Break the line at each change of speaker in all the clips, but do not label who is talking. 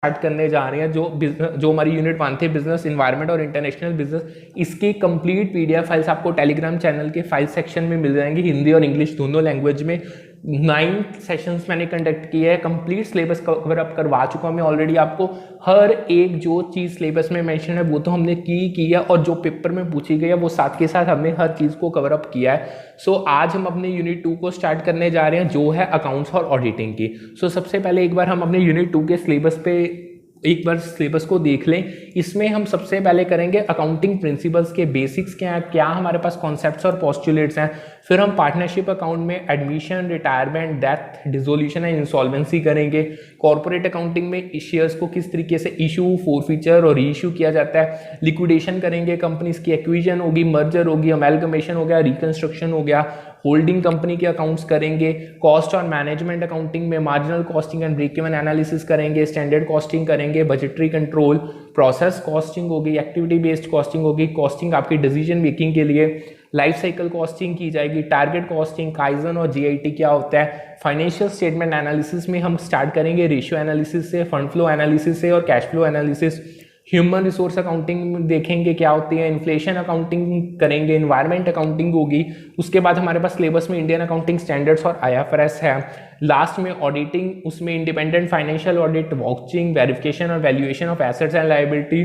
Start करने जा रहे हैं, जो हमारी यूनिट 1 थे बिजनेस इन्वायरमेंट और इंटरनेशनल बिजनेस, इसकी कंप्लीट पीडीएफ फाइल्स आपको टेलीग्राम चैनल के फाइल सेक्शन में मिल जाएंगी, हिंदी और इंग्लिश दोनों लैंग्वेज में। 9 सेशंस मैंने कंडक्ट किए हैं, कंप्लीट सिलेबस कवर अप करवा चुका हूं मैं ऑलरेडी आपको। हर एक जो चीज़ सिलेबस में मेंशन है वो तो हमने की है, और जो पेपर में पूछी गई है वो साथ के साथ हमने हर चीज़ को कवर अप किया है। सो आज हम अपने यूनिट 2 को स्टार्ट करने जा रहे हैं, जो है अकाउंट्स और ऑडिटिंग की। सो सबसे पहले एक बार हम अपने यूनिट 2 के सिलेबस पे एक बार सिलेबस को देख लें। इसमें हम सबसे पहले करेंगे अकाउंटिंग प्रिंसिपल्स के बेसिक्स क्या हैं, क्या हमारे पास कॉन्सेप्ट्स और पोस्टुलेट्स हैं। फिर हम पार्टनरशिप अकाउंट में admission, retirement, death, dissolution and insolvency करेंगे। कॉर्पोरेट अकाउंटिंग में शेयर्स को किस तरीके से इशू, फॉरफीचर और रीइशू किया जाता है। लिक्विडेशन करेंगे, कंपनीज की एक्विजन होगी, मर्जर होगी, अमेलगमेशन हो गया, रिकंस्ट्रक्शन हो गया। होल्डिंग कंपनी के अकाउंट्स करेंगे। कॉस्ट और मैनेजमेंट अकाउंटिंग में marginal costing and break even analysis करेंगे, स्टैंडर्ड कॉस्टिंग करेंगे, बजटरी कंट्रोल, प्रोसेस कॉस्टिंग होगी, एक्टिविटी बेस्ड कॉस्टिंग होगी, कॉस्टिंग आपकी डिसीजन मेकिंग के लिए, लाइफ साइकिल कॉस्टिंग की जाएगी, टारगेट कॉस्टिंग, काइजन और जीआईटी क्या होता है। फाइनेंशियल स्टेटमेंट एनालिसिस में हम स्टार्ट करेंगे रेशियो एनालिसिस से, फंड फ्लो एनालिसिस से और cash flow analysis. Human resource accounting देखेंगे क्या होती है, इन्फ्लेशन अकाउंटिंग करेंगे, इन्वायरमेंट अकाउंटिंग होगी। उसके बाद हमारे पास सिलेबस में इंडियन अकाउंटिंग स्टैंडर्ड्स और आईएफआरएस है। लास्ट में ऑडिटिंग, उसमें independent financial audit, vouching, verification और valuation of assets and liability,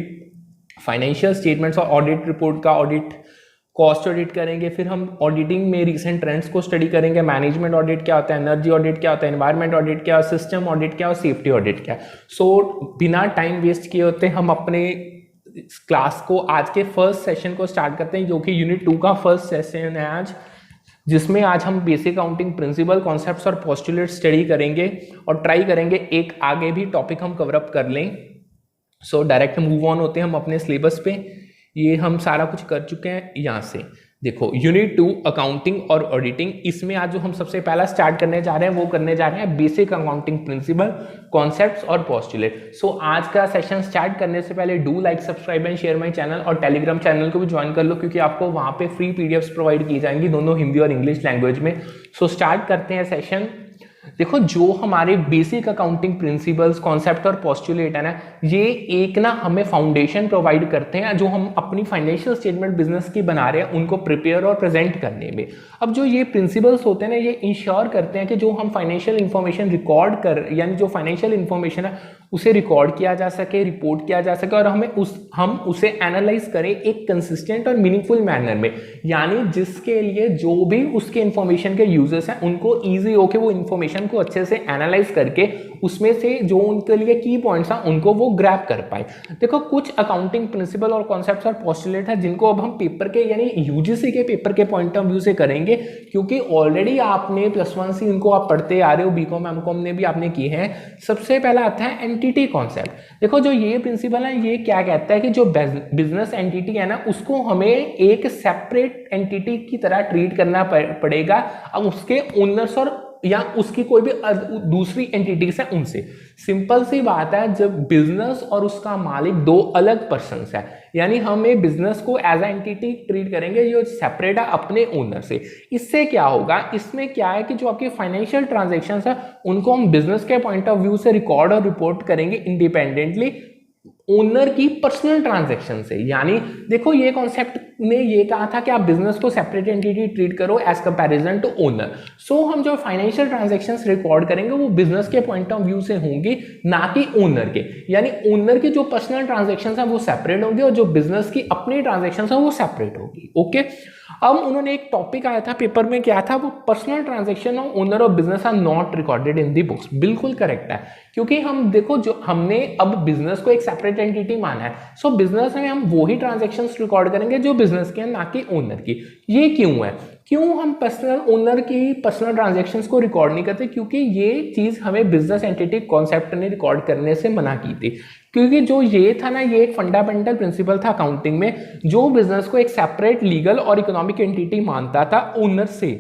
financial statements और ऑडिट रिपोर्ट का ऑडिट, कॉस्ट ऑडिट करेंगे। फिर हम ऑडिटिंग में रिसेंट ट्रेंड्स को स्टडी करेंगे, मैनेजमेंट ऑडिट क्या होता है, एनर्जी ऑडिट क्या होता है, एनवायरमेंट ऑडिट क्या है, सिस्टम ऑडिट क्या है और सेफ्टी ऑडिट क्या है। सो बिना टाइम वेस्ट किए होते हम अपने क्लास को आज के फर्स्ट सेशन को स्टार्ट करते हैं, जो कि यूनिट 2 का फर्स्ट सेशन है आज, जिसमें आज हम बेसिक अकाउंटिंग प्रिंसिपल, कॉन्सेप्ट्स और पोस्टुलेट स्टडी करेंगे और ट्राई करेंगे एक आगे भी टॉपिक हम कवर अप कर लें। सो डायरेक्ट मूव ऑन होते हैं हम अपने सिलेबस पे। ये हम सारा कुछ कर चुके हैं। यहाँ से देखो यूनिट 2 अकाउंटिंग और ऑडिटिंग, इसमें आज जो हम सबसे पहला स्टार्ट करने जा रहे हैं वो करने जा रहे हैं बेसिक अकाउंटिंग प्रिंसिपल, कॉन्सेप्ट्स और पोस्टुलेट। सो आज का सेशन स्टार्ट करने से पहले do like, subscribe and share my channel, और टेलीग्राम चैनल को भी ज्वाइन कर लो, क्योंकि आपको वहां पे फ्री पीडीएफ्स प्रोवाइड की जाएंगी दोनों हिंदी और इंग्लिश लैंग्वेज में। सो स्टार्ट करते हैं सेशन। देखो जो हमारे बेसिक अकाउंटिंग प्रिंसिपल्स, कॉन्सेप्ट और पोस्टुलेट है ना, ये एक ना हमें फाउंडेशन प्रोवाइड करते हैं जो हम अपनी फाइनेंशियल स्टेटमेंट बिजनेस की बना रहे हैं उनको प्रिपेयर और प्रेजेंट करने में। अब जो ये प्रिंसिपल्स होते हैं ना, ये इंश्योर करते हैं कि जो हम फाइनेंशियल इंफॉर्मेशन रिकॉर्ड कर, यानी जो फाइनेंशियल इंफॉर्मेशन है उसे रिकॉर्ड किया जा सके, रिपोर्ट किया जा सके, और हम उसे एनालाइज करें एक कंसिस्टेंट और मीनिंगफुल मैनर में, यानी जिसके लिए जो भी उसके इंफॉर्मेशन के यूजर्स हैं उनको ईजी हो के वो इंफॉर्मेशन को अच्छे से एनालाइज करके उसमें से जो उनके लिए की पॉइंट्स हैं उनको वो ग्रैब कर पाए। देखो कुछ अकाउंटिंग प्रिंसिपल और कॉन्सेप्ट्स और पोस्टुलेट है जिनको अब हम पेपर के, यानी यूजीसी के पेपर के पॉइंट ऑफ व्यू से करेंगे, क्योंकि ऑलरेडी आपने +1 से इनको आप पढ़ते आ रहे हो, बीकॉम एमकॉम ने भी आपने किए हैं। सबसे पहला आता है एंटिटी कॉन्सेप्ट। देखो जो ये प्रिंसिपल है ये क्या कहता है कि जो बिजनेस एंटिटी है ना उसको हमें एक सेपरेट एंटिटी की तरह ट्रीट करना पड़ेगा। अब उसके ओनर्स और या उसकी कोई भी दूसरी एंटिटीज है उनसे। सिंपल सी बात है, जब बिजनेस और उसका मालिक दो अलग पर्सन्स है, यानी हमें बिजनेस को एज ए एंटिटी ट्रीट करेंगे जो सेपरेट है अपने ओनर से। इससे क्या होगा, इसमें क्या है कि जो आपके फाइनेंशियल ट्रांजैक्शंस है उनको हम बिजनेस के पॉइंट ऑफ व्यू से रिकॉर्ड और रिपोर्ट करेंगे इंडिपेंडेंटली ओनर की पर्सनल ट्रांजैक्शन से। यानी देखो ये कॉन्सेप्ट ने ये कहा था कि आप बिजनेस को सेपरेट एंटिटी ट्रीट करो एज कंपैरिजन टू ओनर। सो हम जो फाइनेंशियल ट्रांजैक्शंस रिकॉर्ड करेंगे वो बिजनेस के पॉइंट ऑफ व्यू से होंगी, ना कि ओनर के। यानी ओनर की जो पर्सनल ट्रांजैक्शंस हैं वो सेपरेट होंगे और जो बिजनेस की अपनी ट्रांजैक्शंस हैं वो सेपरेट होगी। ओके, अब उन्होंने एक टॉपिक आया था पेपर में, क्या था वो, personal transaction of owner of business are not recorded in the books. बिल्कुल करेक्ट है, क्योंकि हम देखो जो हमने अब बिजनेस को एक सेपरेट एंटिटी माना है, सो बिजनेस में हम वही ट्रांजैक्शंस रिकॉर्ड करेंगे जो बिजनेस के हैं, ना कि ओनर की। ये क्यों है, क्यों हम पर्सनल ओनर की पर्सनल ट्रांजैक्शंस को रिकॉर्ड नहीं करते, क्योंकि ये चीज हमें बिजनेस एंटिटी कॉन्सेप्ट ने रिकॉर्ड करने से मना की थी। क्योंकि जो ये था ना, ये एक फंडामेंटल प्रिंसिपल था अकाउंटिंग में, जो बिजनेस को एक सेपरेट लीगल और इकोनॉमिक एंटिटी मानता था ओनर से।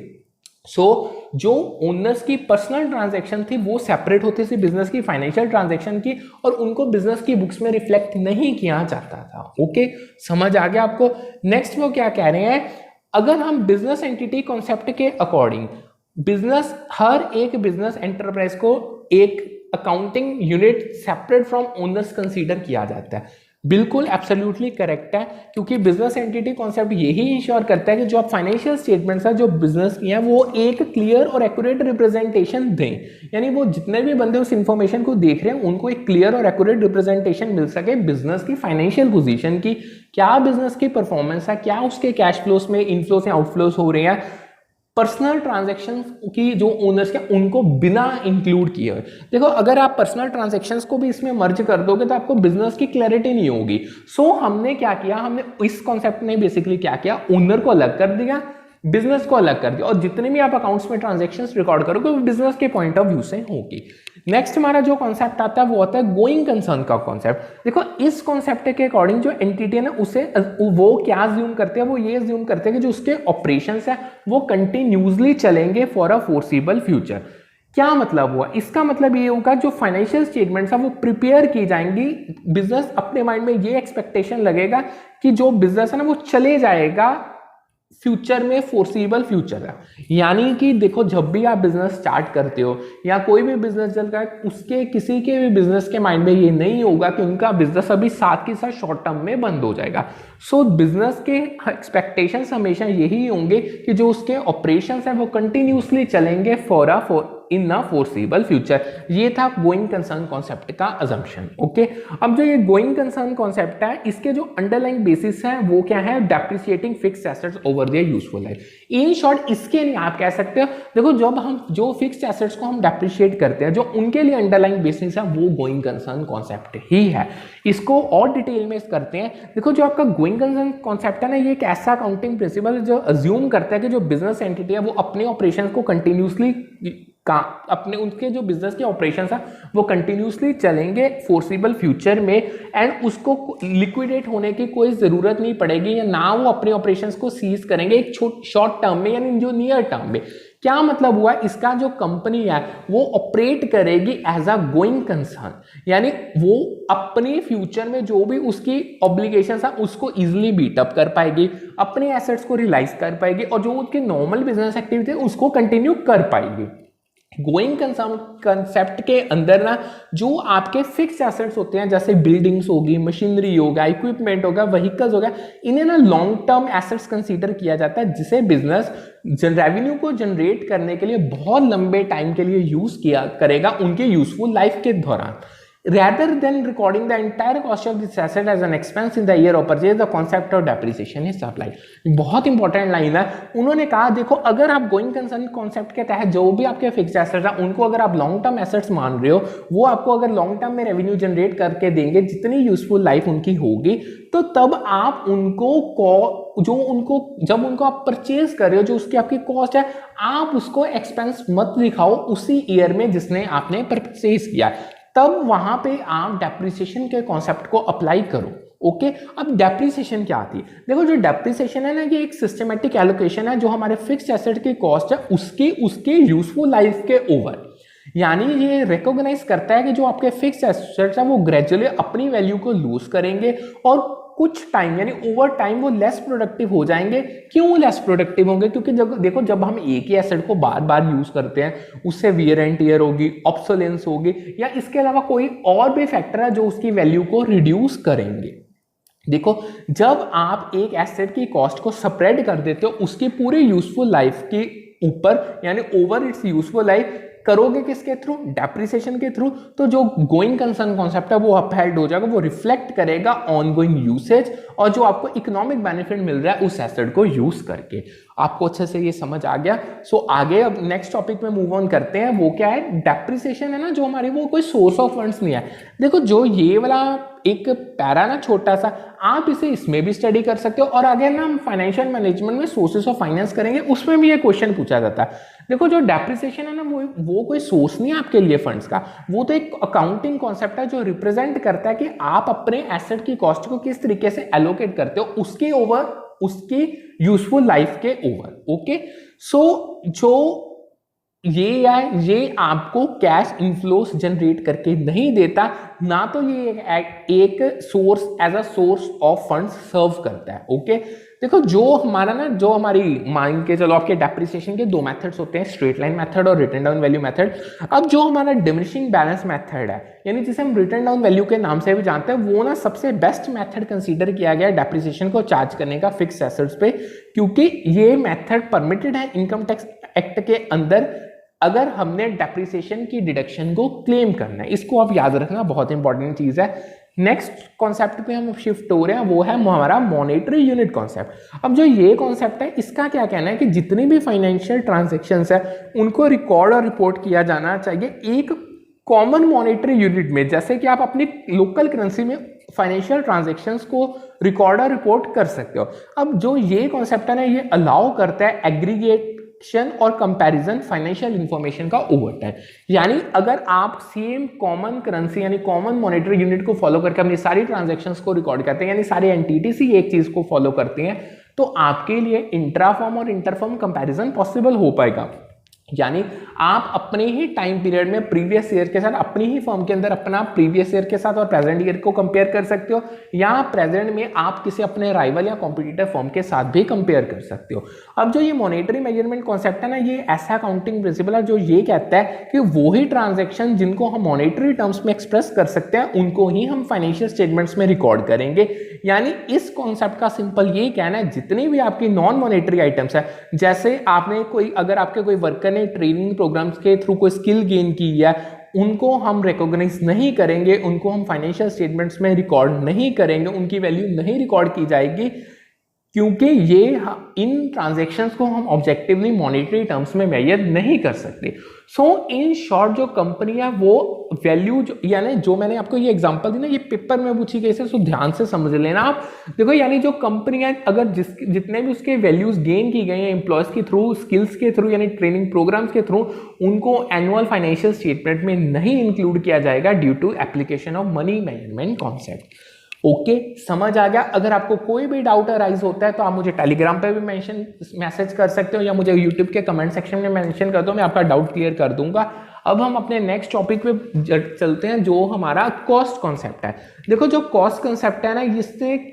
जो ओनर्स की पर्सनल ट्रांजैक्शन थी वो सेपरेट होती थी बिजनेस की फाइनेंशियल ट्रांजैक्शन की, और उनको बिजनेस की बुक्स में रिफ्लेक्ट नहीं किया जाता था। ओके, समझ आ गया आपको। नेक्स्ट वो क्या कह रहे हैं, अगर हम बिजनेस एंटिटी कॉन्सेप्ट के अकॉर्डिंग, बिजनेस, हर एक बिजनेस एंटरप्राइज को एक accounting unit separate from owners consider किया जाता है। बिल्कुल एब्सोल्युटली करेक्ट है, क्योंकि बिजनेस एंटिटी कॉन्सेप्ट यही इंश्योर करता है कि जो आप फाइनेंशियल स्टेटमेंट्स है जो बिजनेस की हैं वो एक क्लियर और एक्यूरेट रिप्रेजेंटेशन दें, यानी वो जितने भी बंदे उस इंफॉर्मेशन को देख रहे हैं उनको एक क्लियर और एक्यूरेट रिप्रेजेंटेशन मिल सके बिजनेस की फाइनेंशियल पोजीशन की, क्या बिजनेस की परफॉर्मेंस है, क्या उसके कैश फ्लोस में इनफ्लोस या आउटफ्लोस हो रहे हैं, पर्सनल ट्रांजैक्शन की जो ओनर्स के उनको बिना इंक्लूड किए हुए। देखो अगर आप पर्सनल ट्रांजैक्शंस को भी इसमें मर्ज कर दोगे तो आपको बिजनेस की क्लैरिटी नहीं होगी। सो हमने क्या किया, हमने इस कॉन्सेप्ट ने बेसिकली क्या किया, ओनर को अलग कर दिया, बिजनेस को अलग कर दिया, और जितने भी आप अकाउंट्स में ट्रांजैक्शंस रिकॉर्ड करोगे वो बिजनेस के पॉइंट ऑफ व्यू से होगी। नेक्स्ट हमारा जो कॉन्सेप्ट आता है वो होता है गोइंग कंसर्न का कॉन्सेप्ट। देखो इस कॉन्सेप्ट के अकॉर्डिंग जो एंटिटी है ना उसे वो क्या अज्यूम करते हैं, वो ये अज्यूम करते हैं कि जो उसके ऑपरेशंस है वो कंटिन्यूसली चलेंगे फॉर अ फोर्सिबल फ्यूचर। क्या मतलब हुआ, इसका मतलब ये होगा जो फाइनेंशियल स्टेटमेंट्स है वो प्रिपेयर की जाएंगी, बिजनेस अपने माइंड में ये एक्सपेक्टेशन लगेगा कि जो बिजनेस है ना वो चले जाएगा फ्यूचर में, फोर्सिबल फ्यूचर है। यानी कि देखो जब भी आप बिजनेस स्टार्ट करते हो या कोई भी बिजनेस चल रहा है, उसके किसी के भी बिजनेस के माइंड में ये नहीं होगा कि उनका बिजनेस अभी साथ के साथ शॉर्ट टर्म में बंद हो जाएगा। सो बिजनेस के एक्सपेक्टेशंस हमेशा यही होंगे कि जो उसके ऑपरेशंस हैं वो कंटिन्यूसली चलेंगे for in a forcible future. ये था गोइंग कंसर्न कॉन्सेप्ट का अजम्पशन। ओके, अब जो ये गोइंग कंसर्न कॉन्सेप्ट है इसके जो अंडरलाइंग बेसिस है वो क्या है, depreciating fixed assets over their useful life. In short इसके लिए आप कह सकते हो, देखो जब हम जो फिक्स्ड एसेट्स को हम डेप्रिशिएट करते हैं जो उनके लिए अंडरलाइंग बेसिस है वो गोइंग कंसर्न कॉन्सेप्ट ही है। इसको और डिटेल में करते हैं। देखो जो आपका गोइंग कंसर्न कॉन्सेप्ट है ना, ये एक ऐसा अकाउंटिंग प्रिंसिपल जो अज्यूम करता है कि जो बिजनेस एंटिटी है वो अपने ऑपरेशंस को कंटिन्यूसली अपने उनके जो बिजनेस के ऑपरेशंस है वो कंटिन्यूसली चलेंगे फोर्सिबल फ्यूचर में, एंड उसको लिक्विडेट होने की कोई जरूरत नहीं पड़ेगी, या ना वो अपने ऑपरेशंस को सीज करेंगे एक शॉर्ट टर्म में, यानी जो नियर टर्म में। क्या मतलब हुआ, इसका जो कंपनी है वो ऑपरेट करेगी एज अ गोइंग कंसर्न, यानी वो अपने फ्यूचर में जो भी उसकी ऑब्लिगेशंस है उसको इजीली बीट अप कर पाएगी, अपने एसेट्स को रियलाइज कर पाएगी, और जो उसके नॉर्मल बिजनेस एक्टिविटी है उसको कंटिन्यू कर पाएगी। गोइंग कंसर्न कंसेप्ट के अंदर ना जो आपके फिक्स एसेट्स होते हैं जैसे बिल्डिंग्स होगी, मशीनरी होगा, इक्विपमेंट होगा, व्हीकल्स होगा, इन्हें ना लॉन्ग टर्म एसेट्स कंसीडर किया जाता है, जिसे बिजनेस रेवेन्यू को जनरेट करने के लिए बहुत लंबे टाइम के लिए यूज किया करेगा उनके यूजफुल लाइफ के दौरान। Rather than recording the entire cost of this asset as an expense in the year of purchase, the concept of depreciation is applied। बहुत इंपॉर्टेंट लाइन है, उन्होंने कहा देखो अगर आप गोइंग कंसर्न कॉन्सेप्ट के तहत जो भी आपके फिक्स एसेट्स हैं उनको अगर आप लॉन्ग टर्म एसेट्स मान रहे हो, वो आपको अगर लॉन्ग टर्म में रेवेन्यू जनरेट करके देंगे जितनी यूजफुल लाइफ उनकी होगी, तो तब आप उनको जब उनको आप परचेज कर रहे हो जो उसकी आपकी कॉस्ट है, आप उसको एक्सपेंस मत दिखाओ उसी ईयर में जिसने आपने परचेज किया, तब वहां पे आप डेप्रिसिएशन के कॉन्सेप्ट को अप्लाई करो। ओके, अब डेप्रिसिएशन क्या आती है, देखो जो डेप्रिसिएशन है ना ये एक सिस्टमेटिक एलोकेशन है जो हमारे फिक्स्ड एसेट की कॉस्ट है उसके यूजफुल लाइफ के ओवर, यानी ये रिकॉग्नाइज करता है कि जो आपके फिक्स्ड एसेट्स है वो ग्रेजुअली अपनी वैल्यू को लूज करेंगे और कुछ टाइम यानी ओवर टाइम वो लेस प्रोडक्टिव हो जाएंगे। क्यों लेस प्रोडक्टिव होंगे, क्योंकि जब हम एक ही एसेट को बार बार यूज करते हैं उससे वियर एंड टियर होगी, ऑब्सोलेंस होगी, या इसके अलावा कोई और भी फैक्टर है जो उसकी वैल्यू को रिड्यूस करेंगे। देखो जब आप एक एसेट की कॉस्ट को स्प्रेड कर देते हो उसकी पूरी यूजफुल लाइफ के ऊपर, यानी ओवर इट्स यूजफुल लाइफ करोगे किसके थ्रू, डेप्रिसिएशन के थ्रू, तो जो गोइंग कंसर्न कॉन्सेप्ट है वो अपहेल्ड हो जाएगा, वो रिफ्लेक्ट करेगा ऑनगोइंग यूसेज और जो आपको इकोनॉमिक बेनिफिट मिल रहा है उस एसेट को यूज करके। आपको अच्छे से ये समझ आ गया। सो आगे अब नेक्स्ट टॉपिक में मूव ऑन करते हैं, वो क्या है, डेप्रिसिएशन है ना जो हमारी वो कोई सोर्स ऑफ फंड्स नहीं है। देखो जो ये वाला एक पैरा ना छोटा सा, आप इसे इसमें भी स्टडी कर सकते हो, और आगे ना हम फाइनेंशियल मैनेजमेंट में सोर्सेस ऑफ फाइनेंस करेंगे उसमें भी ये क्वेश्चन पूछा जाता है। देखो जो डेप्रिसिएशन है ना वो कोई सोर्स नहीं है आपके लिए फंड्स का, वो तो एक अकाउंटिंग कॉन्सेप्ट है जो रिप्रेजेंट करता है कि आप अपने एसेट की कॉस्ट को किस तरीके से एलोकेट करते हो उसके ओवर, उसकी यूजफुल लाइफ के ओवर। ओके, सो जो ये आपको कैश इनफ्लोस जनरेट करके नहीं देता, ना तो ये एक source as a source of funds serve करता है। ओके, देखो जो हमारा ना, जो हमारी मान के चलो आपके डेप्रिसिएशन के दो मेथड्स होते हैं, स्ट्रेट लाइन मेथड और रिटर्न डाउन वैल्यू मेथड। अब जो हमारा डिमिनिशिंग बैलेंस मेथड है, यानी जिसे हम रिटर्न डाउन वैल्यू के नाम से भी जानते हैं, वो ना सबसे बेस्ट मेथड कंसीडर किया गया डेप्रिसिएशन को चार्ज करने का फिक्स एसेट्स पे, क्योंकि ये मेथड परमिटेड है इनकम टैक्स एक्ट के अंदर अगर हमने डेप्रिसिएशन की डिडक्शन को क्लेम करना है। इसको आप याद रखना, बहुत इंपॉर्टेंट चीज है। नेक्स्ट कॉन्सेप्ट पे हम शिफ्ट हो रहे हैं, वो है हमारा मॉनेटरी यूनिट कॉन्सेप्ट। अब जो ये कॉन्सेप्ट है, इसका क्या कहना है कि जितनी भी फाइनेंशियल ट्रांजैक्शंस है उनको रिकॉर्ड और रिपोर्ट किया जाना चाहिए एक कॉमन मॉनेटरी यूनिट में। जैसे कि आप अपनी लोकल करेंसी में फाइनेंशियल ट्रांजैक्शंस को रिकॉर्ड और रिपोर्ट कर सकते हो। अब जो ये कॉन्सेप्ट है ना, ये अलाउ करता है एग्रीगेट और कंपैरिजन फाइनेंशियल इंफॉर्मेशन का ओवर टाइम। यानी अगर आप सेम कॉमन करेंसी यानी कॉमन मॉनेटरी यूनिट को फॉलो करके अपनी सारी ट्रांजैक्शंस को रिकॉर्ड करते हैं, यानी सारी एंटिटीज ही एक चीज को फॉलो करती हैं, तो आपके लिए इंट्रा फर्म और इंटरफर्म कंपैरिजन पॉसिबल हो पाएगा। यानी आप अपने ही टाइम पीरियड में प्रीवियस ईयर के साथ अपनी ही फर्म के अंदर अपना प्रीवियस ईयर के साथ और प्रेजेंट ईयर को कंपेयर कर सकते हो, या प्रेजेंट में आप किसी अपने राइवल या कॉम्पिटिटर फर्म के साथ भी कंपेयर कर सकते हो। अब जो ये मॉनेटरी मेजरमेंट कॉन्सेप्ट है ना, ये ऐसा अकाउंटिंग प्रिंसिपल है जो ये कहता है कि वो ही ट्रांजेक्शन जिनको हम मॉनेटरी टर्म्स में एक्सप्रेस कर सकते हैं उनको ही हम फाइनेंशियल स्टेटमेंट्स में रिकॉर्ड करेंगे। यानी इस कॉन्सेप्ट का सिंपल ये कहना है, जितनी भी आपकी नॉन मॉनेटरी आइटम्स है, जैसे आपने कोई अगर आपके कोई वर्कर ने ट्रेनिंग प्रोग्राम्स के थ्रू कोई स्किल गेन की है, उनको हम रिकॉग्नाइज नहीं करेंगे, उनको हम फाइनेंशियल स्टेटमेंट्स में रिकॉर्ड नहीं करेंगे, उनकी वैल्यू नहीं रिकॉर्ड की जाएगी, क्योंकि ये इन ट्रांजैक्शंस को हम ऑब्जेक्टिवली मॉनेटरी टर्म्स में मेजर नहीं कर सकते। सो इन शॉर्ट जो कंपनी है वो वैल्यू यानी जो मैंने आपको ये एग्जांपल दी ना, ये पेपर में पूछी गई है, सो ध्यान से समझ लेना आप। देखो यानी जो कंपनी है अगर जितने भी उसके वैल्यूज गेन की गई हैं एम्प्लॉयज के थ्रू, स्किल्स के थ्रू, यानी ट्रेनिंग प्रोग्राम्स के थ्रू, उनको एनुअल फाइनेंशियल स्टेटमेंट में नहीं इंक्लूड किया जाएगा due to application of money management concept. Okay, समझ आ गया। अगर आपको कोई भी डाउट अराइज होता है तो आप मुझे टेलीग्राम पे भी मैसेज कर सकते हो, या मुझे यूट्यूब के कमेंट सेक्शन में मेंशन कर दो, मैं आपका डाउट क्लियर कर दूंगा। अब हम अपने नेक्स्ट टॉपिक पे चलते हैं, जो हमारा कॉस्ट कॉन्सेप्ट है। देखो जो कॉस्ट कॉन्सेप्ट है ना,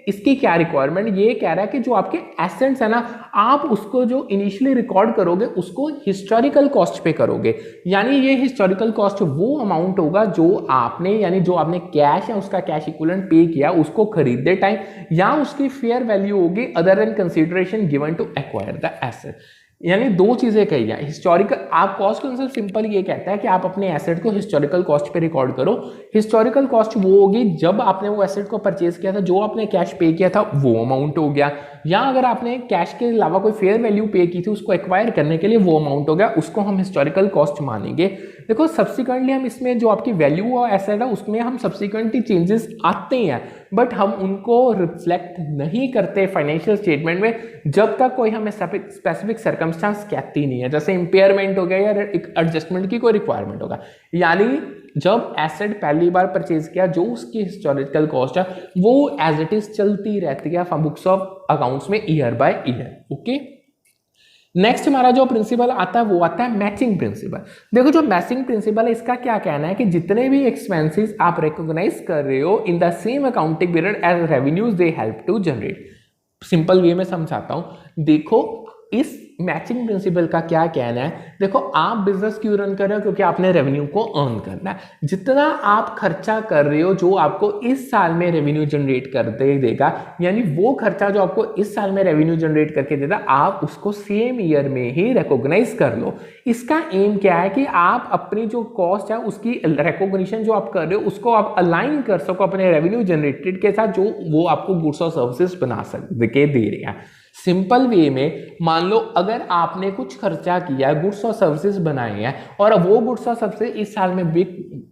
इसकी क्या रिक्वायरमेंट, ये कह रहा है कि जो आपके एसेट्स है ना, आप उसको जो इनिशियली रिकॉर्ड करोगे उसको हिस्टोरिकल कॉस्ट पे करोगे। यानी ये हिस्टोरिकल कॉस्ट वो अमाउंट होगा जो आपने कैश या उसका कैश इक्विवेलेंट पे किया उसको खरीदते टाइम, या उसकी फेयर वैल्यू होगी other than consideration given to acquire the asset. यानी दो चीजें कही है। हिस्टोरिकल, आप कॉस्ट कॉन्सेप्ट सिंपल ये कहता है कि आप अपने एसेट को हिस्टोरिकल कॉस्ट पे रिकॉर्ड करो। हिस्टोरिकल कॉस्ट वो होगी जब आपने वो एसेट को परचेज किया था, जो आपने कैश पे किया था वो अमाउंट हो गया, या अगर आपने कैश के अलावा कोई फेयर वैल्यू पे की थी उसको एक्वायर करने के लिए वो अमाउंट हो गया, उसको हम हिस्टोरिकल कॉस्ट मानेंगे। देखो सब्सिक्वेंटली हम इसमें जो आपकी वैल्यू और एसेट है उसमें हम सब्सिक्वेंटली चेंजेस आते हैं, बट हम उनको रिफ्लेक्ट नहीं करते फाइनेंशियल स्टेटमेंट में जब तक कोई हमें स्पेसिफिक सर्कमस्टांस कहती नहीं है, जैसे इंपेयरमेंट हो गया या एक एडजस्टमेंट की कोई रिक्वायरमेंट होगा। यानी जब एसेट पहली बार परचेज किया, जो उसकी हिस्टोरिकल कॉस्ट है वो एज इट इज चलती रहती है बुक्स ऑफ अकाउंट्स में year by year. Okay, next हमारा जो प्रिंसिपल आता है वो आता है मैचिंग प्रिंसिपल। देखो जो मैचिंग प्रिंसिपल है, इसका क्या कहना है कि जितने भी एक्सपेंसेस आप रिकॉग्नाइज कर रहे हो in the same accounting period as revenues they help to generate. Simple way में समझाता हूं। देखो इस मैचिंग प्रिंसिपल का क्या कहना है, देखो आप बिजनेस क्यों रन कर रहे हो, क्योंकि आपने रेवेन्यू को अर्न करना है। जितना आप खर्चा कर रहे हो जो आपको इस साल में रेवेन्यू जनरेट कर देगा, यानी वो खर्चा जो आपको इस साल में रेवेन्यू जनरेट करके देगा, आप उसको सेम ईयर में ही रिकॉग्नाइज कर लो। इसका एम क्या है कि आप अपनी जो कॉस्ट है उसकी रिकॉग्निशन जो आप कर रहे हो उसको आप अलाइन कर सको अपने रेवेन्यू जनरेटेड के साथ, जो वो आपको गुड्स और सर्विसेज बना सके दे रहे हैं। सिंपल वे में मान लो अगर आपने कुछ खर्चा किया, गुड्स और सर्विसेज बनाए हैं, और वो गुड्स और सर्विसेज इस साल में बिग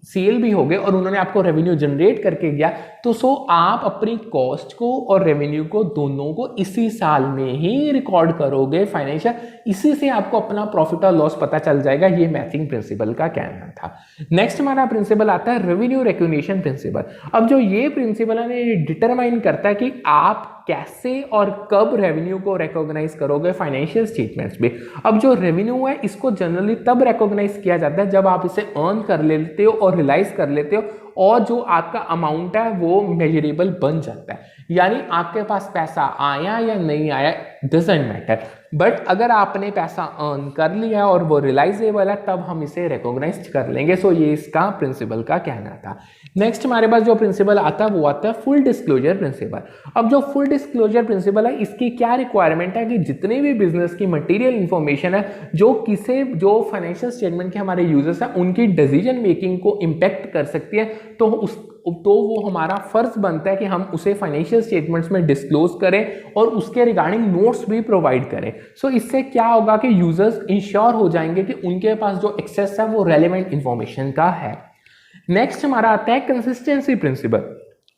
सेल भी हो गए और उन्होंने आपको रेवेन्यू जनरेट करके दिया, तो सो आप अपनी कॉस्ट को और रेवेन्यू को दोनों को इसी साल में ही रिकॉर्ड करोगे फाइनेंशियल इसी से आपको अपना प्रॉफिट और लॉस पता चल जाएगा। ये मैथिंग प्रिंसिपल का कहना था। नेक्स्ट हमारा प्रिंसिपल आता है रेवेन्यू रिकग्निशन प्रिंसिपल। अब जो ये प्रिंसिपल है ना, ये डिटरमाइन करता है कि आप कैसे और कब रेवेन्यू को रिकॉग्नाइज करोगे फाइनेंशियल स्टेटमेंट्स में। अब जो रेवेन्यू है इसको जनरली तब रिकॉग्नाइज किया जाता है जब आप इसे अर्न कर लेते हो और रियलाइज कर लेते हो और जो आपका अमाउंट है वो मेजरेबल बन जाता है। यानी आपके पास पैसा आया या नहीं आया डजंट मैटर, बट अगर आपने पैसा अर्न कर लिया और वो रियलाइजेबल है तब हम इसे रिकॉग्नाइज कर लेंगे। सो ये इसका प्रिंसिपल का कहना था। नेक्स्ट हमारे पास जो प्रिंसिपल आता है वो आता है फुल डिस्क्लोजर प्रिंसिपल। अब जो फुल डिस्क्लोजर प्रिंसिपल है इसकी क्या रिक्वायरमेंट है कि जितने भी बिजनेस की मटेरियल इंफॉर्मेशन है जो फाइनेंशियल स्टेटमेंट के हमारे यूजर्स हैं उनकी डिसीजन मेकिंग को इंपैक्ट कर सकती है, तो वो हमारा फर्ज बनता है कि हम उसे फाइनेंशियल स्टेटमेंट्स में डिस्क्लोज करें और उसके रिगार्डिंग नोट्स भी प्रोवाइड करें। सो इससे क्या होगा कि यूजर्स इंश्योर हो जाएंगे कि उनके पास जो एक्सेस है वो रेलेवेंट इंफॉर्मेशन का है। नेक्स्ट हमारा आता है कंसिस्टेंसी प्रिंसिपल।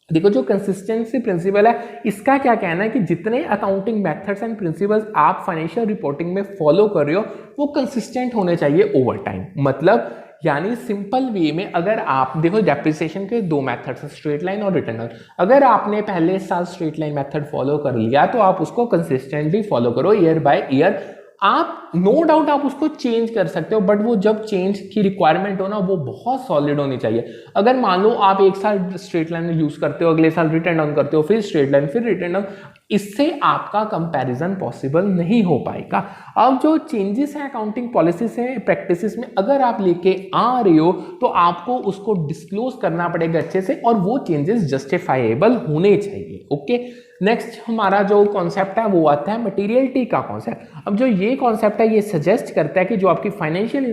देखो जो कंसिस्टेंसी प्रिंसिपल है इसका क्या कहना है कि जितने अकाउंटिंग मेथड्स एंड प्रिंसिपल्स आप फाइनेंशियल रिपोर्टिंग में फॉलो कर रहे हो वो कंसिस्टेंट होने चाहिए ओवर टाइम। मतलब यानी सिंपल वे में अगर आप देखो डेप्रिसिएशन के दो मेथड्स हैं, स्ट्रेट लाइन और रिटर्न। अगर आपने पहले साल स्ट्रेट लाइन मेथड फॉलो कर लिया तो आप उसको कंसिस्टेंटली फॉलो करो ईयर बाय ईयर। आप नो डाउट आप उसको चेंज कर सकते हो, बट वो जब चेंज की रिक्वायरमेंट हो ना वो बहुत सॉलिड होनी चाहिए। अगर मान लो आप एक साल स्ट्रेट लाइन यूज करते हो, अगले साल रिटर्न डाउन करते हो, फिर स्ट्रेट लाइन, फिर रिटर्न डाउन, इससे आपका कंपैरिजन पॉसिबल नहीं हो पाएगा। अब जो चेंजेस हैं अकाउंटिंग पॉलिसी से प्रैक्टिसेस में अगर आप लेके आ रहे हो तो आपको उसको डिस्क्लोज करना पड़ेगा अच्छे से और वो चेंजेस जस्टिफाइएबल होने चाहिए। ओके, नेक्स्ट हमारा जो कॉन्सेप्ट है वो आता है मटेरियलिटी का कॉन्सेप्ट। अब जो ये कॉन्सेप्ट है ये सजेस्ट करता है कि जो आपकी फाइनेंशियल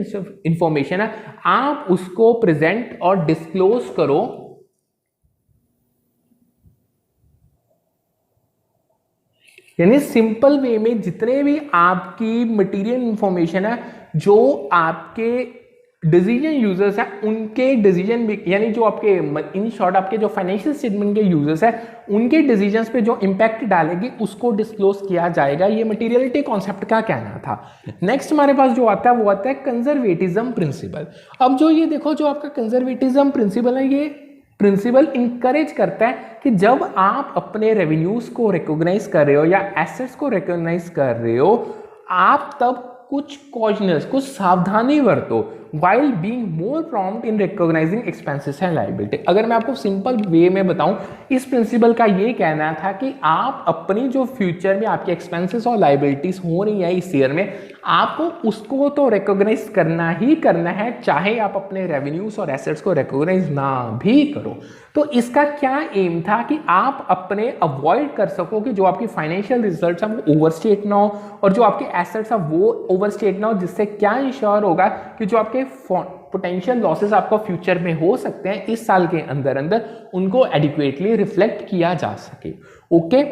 इंफॉर्मेशन है आप उसको प्रेजेंट और डिस्क्लोज करो यानी सिंपल वे में जितने भी आपकी मटेरियल इंफॉर्मेशन है जो आपके डिसीजन यूजर्स हैं उनके डिसीजन यानी जो आपके इन शॉर्ट आपके जो फाइनेंशियल स्टेटमेंट के यूजर्स हैं उनके डिसीजंस पे जो इंपैक्ट डालेगी उसको डिस्क्लोज किया जाएगा। ये मटेरियलिटी कॉन्सेप्ट का कहना था। नेक्स्ट हमारे पास जो आता है वो आता है कंजर्वेटिज्म प्रिंसिपल। अब जो ये देखो जो आपका कंजर्वेटिज्म प्रिंसिपल है ये प्रिंसिपल इंकरेज करता है कि जब आप अपने रेवेन्यूज को रिकॉग्नाइज कर रहे हो या एसेट्स को रिकॉग्नाइज कर रहे हो आप तब कुछ कॉशनस कुछ सावधानी बरतो while being more prompt in recognizing expenses and liability। अगर मैं आपको सिंपल वे में बताऊं इस प्रिंसिपल का ये कहना था कि आप अपनी जो फ्यूचर में आपके एक्सपेंसेस और लाइबिलिटीज हो रही है इस ईयर में आपको उसको तो रिकॉग्नाइज करना ही करना है, चाहे आप अपने रेवेन्यूज और एसेट्स को रिकॉग्नाइज ना भी करो। तो इसका क्या एम था कि आप अपने अवॉइड कर सको कि जो आपकी फाइनेंशियल रिजल्ट्स हैं वो ओवरस्टेट ना हो और जो आपके एसेट्स हैं वो ओवरस्टेट ना हो, जिससे क्या इंश्योर होगा कि जो आपके पोटेंशियल लॉसेस आपको फ्यूचर में हो सकते हैं इस साल के अंदर अंदर उनको एडिक्वेटली रिफ्लेक्ट किया जा सके। ओके,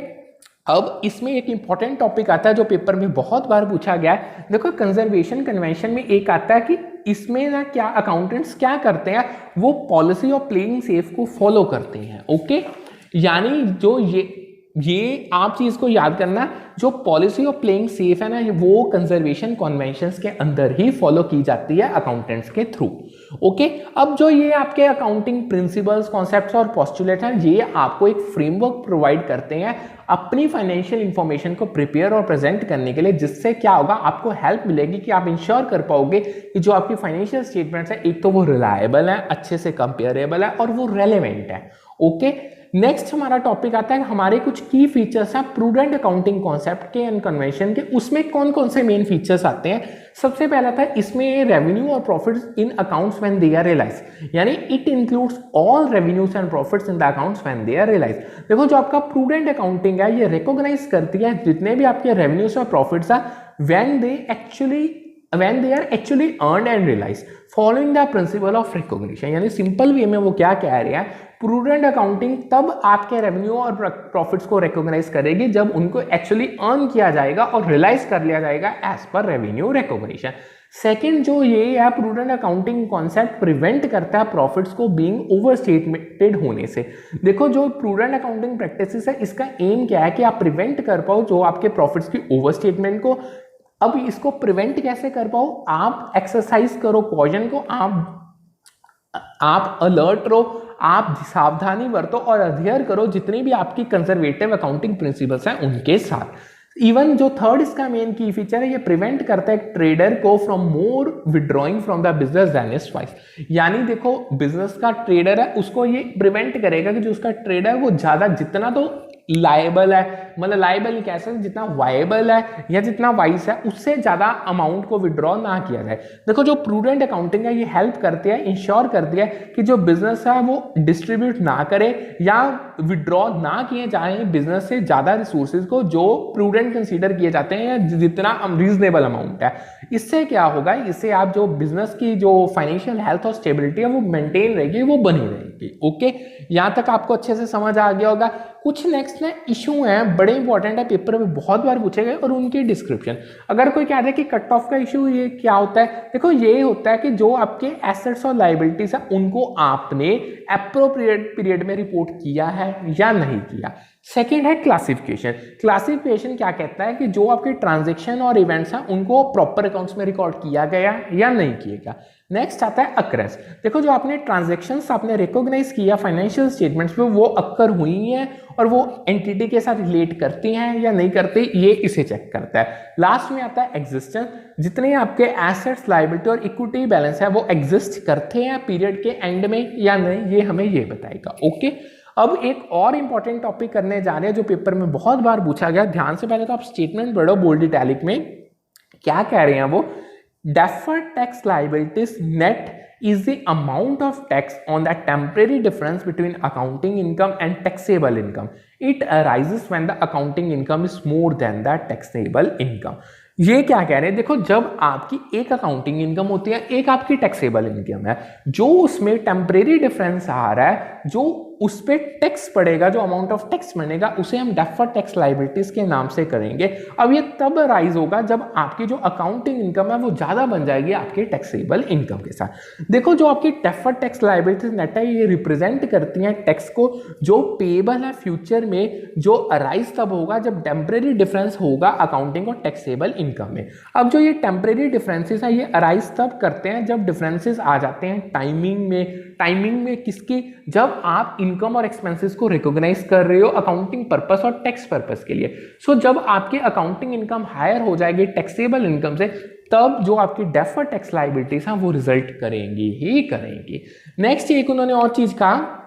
अब इसमें एक इंपॉर्टेंट टॉपिक आता है जो पेपर में बहुत बार पूछा गया है। देखो कंजर्वेशन कन्वेंशन में एक आता है कि इसमें ना क्या अकाउंटेंट्स क्या करते हैं वो पॉलिसी ऑफ प्लेइंग सेफ को फॉलो करते हैं। ओके, यानी जो ये आप चीज को याद करना जो पॉलिसी ऑफ प्लेइंग सेफ है ना वो कंजर्वेशन कन्वेंशंस के अंदर ही फॉलो की जाती है अकाउंटेंट्स के थ्रू। ओके, अब जो ये आपके अकाउंटिंग प्रिंसिपल्स कॉन्सेप्ट्स और पोस्टुलेट हैं ये आपको एक फ्रेमवर्क प्रोवाइड करते हैं अपनी फाइनेंशियल इंफॉर्मेशन को प्रिपेयर और प्रेजेंट करने के लिए, जिससे क्या होगा आपको हेल्प मिलेगी कि आप इंश्योर कर पाओगे कि जो आपकी फाइनेंशियल स्टेटमेंट्स है एक तो वो रिलायबल है, अच्छे से कंपेरेबल है और वो रेलेवेंट है। ओके, नेक्स्ट हमारा टॉपिक आता है हमारे कुछ की फीचर्स हैं प्रूडेंट अकाउंटिंग कॉन्सेप्ट के एंड कन्वेंशन के। उसमें कौन कौन से मेन फीचर्स आते हैं? सबसे पहला था इसमें रेवेन्यू और profits in accounts when they are realise, यानी it includes all revenues and profits in the accounts when they are realise. देखो जो आपका प्रूडेंट अकाउंटिंग है ये रिकॉग्नाइज करती है जितने भी आपके रेवेन्यूज और प्रॉफिट्स हैं when they are actually earned and realized following the principle of recognition। यानी सिंपल वे में वो क्या कह रहे हैं, प्रूडेंट अकाउंटिंग तब आपके रेवेन्यू और प्रॉफिट्स को रिकॉग्नाइज करेगी जब उनको एक्चुअली अर्न किया जाएगा और रियलाइज कर लिया जाएगा as per revenue recognition. Second जो ये है प्रूडेंट अकाउंटिंग कॉन्सेप्ट प्रिवेंट करता है प्रॉफिट्स को बीइंग ओवरस्टेटेड होने से। देखो जो प्रूडेंट अकाउंटिंग प्रैक्टिसेस है इसका एम क्या है कि आप प्रिवेंट कर पाओ जो आपके प्रॉफिट्स की ओवरस्टेटमेंट को अब इसको प्रिवेंट कैसे कर पाओ, आप एक्सरसाइज करो कॉजन को, आप अलर्ट रहो, आप सावधानी बरतो और अध्ययन करो जितनी भी आपकी कंजर्वेटिव अकाउंटिंग प्रिंसिपल्स हैं उनके साथ। इवन जो थर्ड इसका मेन की फीचर है, ये प्रिवेंट करता है ट्रेडर को from more withdrawing from the business than is wise. यानी देखो बिजनेस का ट्रेडर है उसको ये प्रिवेंट करेगा कि जो उसका ट्रेडर है वो ज्यादा जितना तो लायबल है, मतलब लायबल नहीं कह सकते, जितना वायबल है या जितना वाइस है उससे ज्यादा अमाउंट को विड्रॉ ना किया जाए। देखो जो प्रूडेंट अकाउंटिंग है ये हेल्प करती है, इंश्योर करती है कि जो बिजनेस है वो डिस्ट्रीब्यूट ना करे या विड्रॉ ना किए जाए बिजनेस से ज्यादा रिसोर्सेज को जो प्रूडेंट कंसीडर किए जाते हैं या जितना रीजनेबल अमाउंट है। इससे क्या होगा, इससे आप जो बिजनेस की जो फाइनेंशियल हेल्थ और स्टेबिलिटी है वो मेंटेन रहेगी, वो बनी रहेगी। ओके, यहां तक आपको अच्छे से समझ आ गया होगा। कुछ नेक्स्ट ना इशू हैं बड़े इंपॉर्टेंट है, पेपर में बहुत बार पूछे गए और उनकी डिस्क्रिप्शन। अगर कोई कह दे कि कट ऑफ का इशू ये क्या होता है, देखो ये होता है कि जो आपके एसेट्स और लायबिलिटीज है उनको आपने एप्रोप्रिएट पीरियड में रिपोर्ट किया है या नहीं किया। सेकेंड है क्लासिफिकेशन। क्लासिफिकेशन क्या कहता है कि जो आपके ट्रांजेक्शन और इवेंट्स हैं उनको प्रॉपर अकाउंट्स में रिकॉर्ड किया गया या नहीं किया गया। नेक्स्ट आता है अक्रेंस। देखो जो आपने ट्रांजेक्शंस आपने रिकॉग्नाइज किया फाइनेंशियल स्टेटमेंट्स में वो अक्कर हुई हैं और वो एंटिटी के साथ रिलेट करती हैं या नहीं करती, ये इसे चेक करता है। लास्ट में आता है एग्जिस्टेंस। जितने आपके एसेट्स लायबिलिटी और इक्विटी बैलेंस है वो एग्जिस्ट करते हैं पीरियड के एंड में या नहीं, ये हमें ये बताएगा। ओके, अब एक और इंपॉर्टेंट टॉपिक करने जा रहे हैं जो पेपर में बहुत बार पूछा गया, ध्यान से पहले तो आप स्टेटमेंट पढ़ो बोल्ड इटैलिक में क्या कह रहे हैं वो। Deferred tax liabilities net is the amount of tax on the temporary difference between accounting income and taxable income. It arises when the accounting income is more than the taxable income. ये क्या कह रहे हैं, देखो जब आपकी एक accounting income होती है एक आपकी टैक्सेबल इनकम है, जो उसमें टेम्परेरी डिफरेंस आ रहा है, जो उस पर टैक्स पड़ेगा, जो अमाउंट ऑफ टैक्स बनेगा उसे हम डेफर्ड टैक्स लायबिलिटीज के नाम से करेंगे। अब ये तब राइज होगा जब आपकी जो अकाउंटिंग इनकम है वो ज्यादा बन जाएगी आपके टैक्सेबल इनकम के साथ। देखो जो आपकी डेफर्ड टैक्स लायबिलिटीज नेट है ये रिप्रेजेंट करती हैं टैक्स को जो पेएबल है फ्यूचर में, जो अराइज तब होगा जब टेम्परेरी डिफरेंस होगा अकाउंटिंग और टैक्सेबल इनकम में। अब जो ये टेम्परेरी डिफरेंसेस है ये अराइज तब करते हैं जब डिफरेंसेस आ जाते हैं टाइमिंग में किसकी, जब आप इनकम और एक्सपेंसेस को रिकॉग्नाइज कर रहे हो अकाउंटिंग पर्पस और टैक्स पर्पस के लिए। सो जब आपकी अकाउंटिंग इनकम हायर हो जाएगी टैक्सेबल इनकम से, तब जो आपकी डेफर्ड टैक्स लायबिलिटीज हैं वो रिजल्ट करेंगी ही करेंगी। नेक्स्ट एक उन्होंने और चीज कहा,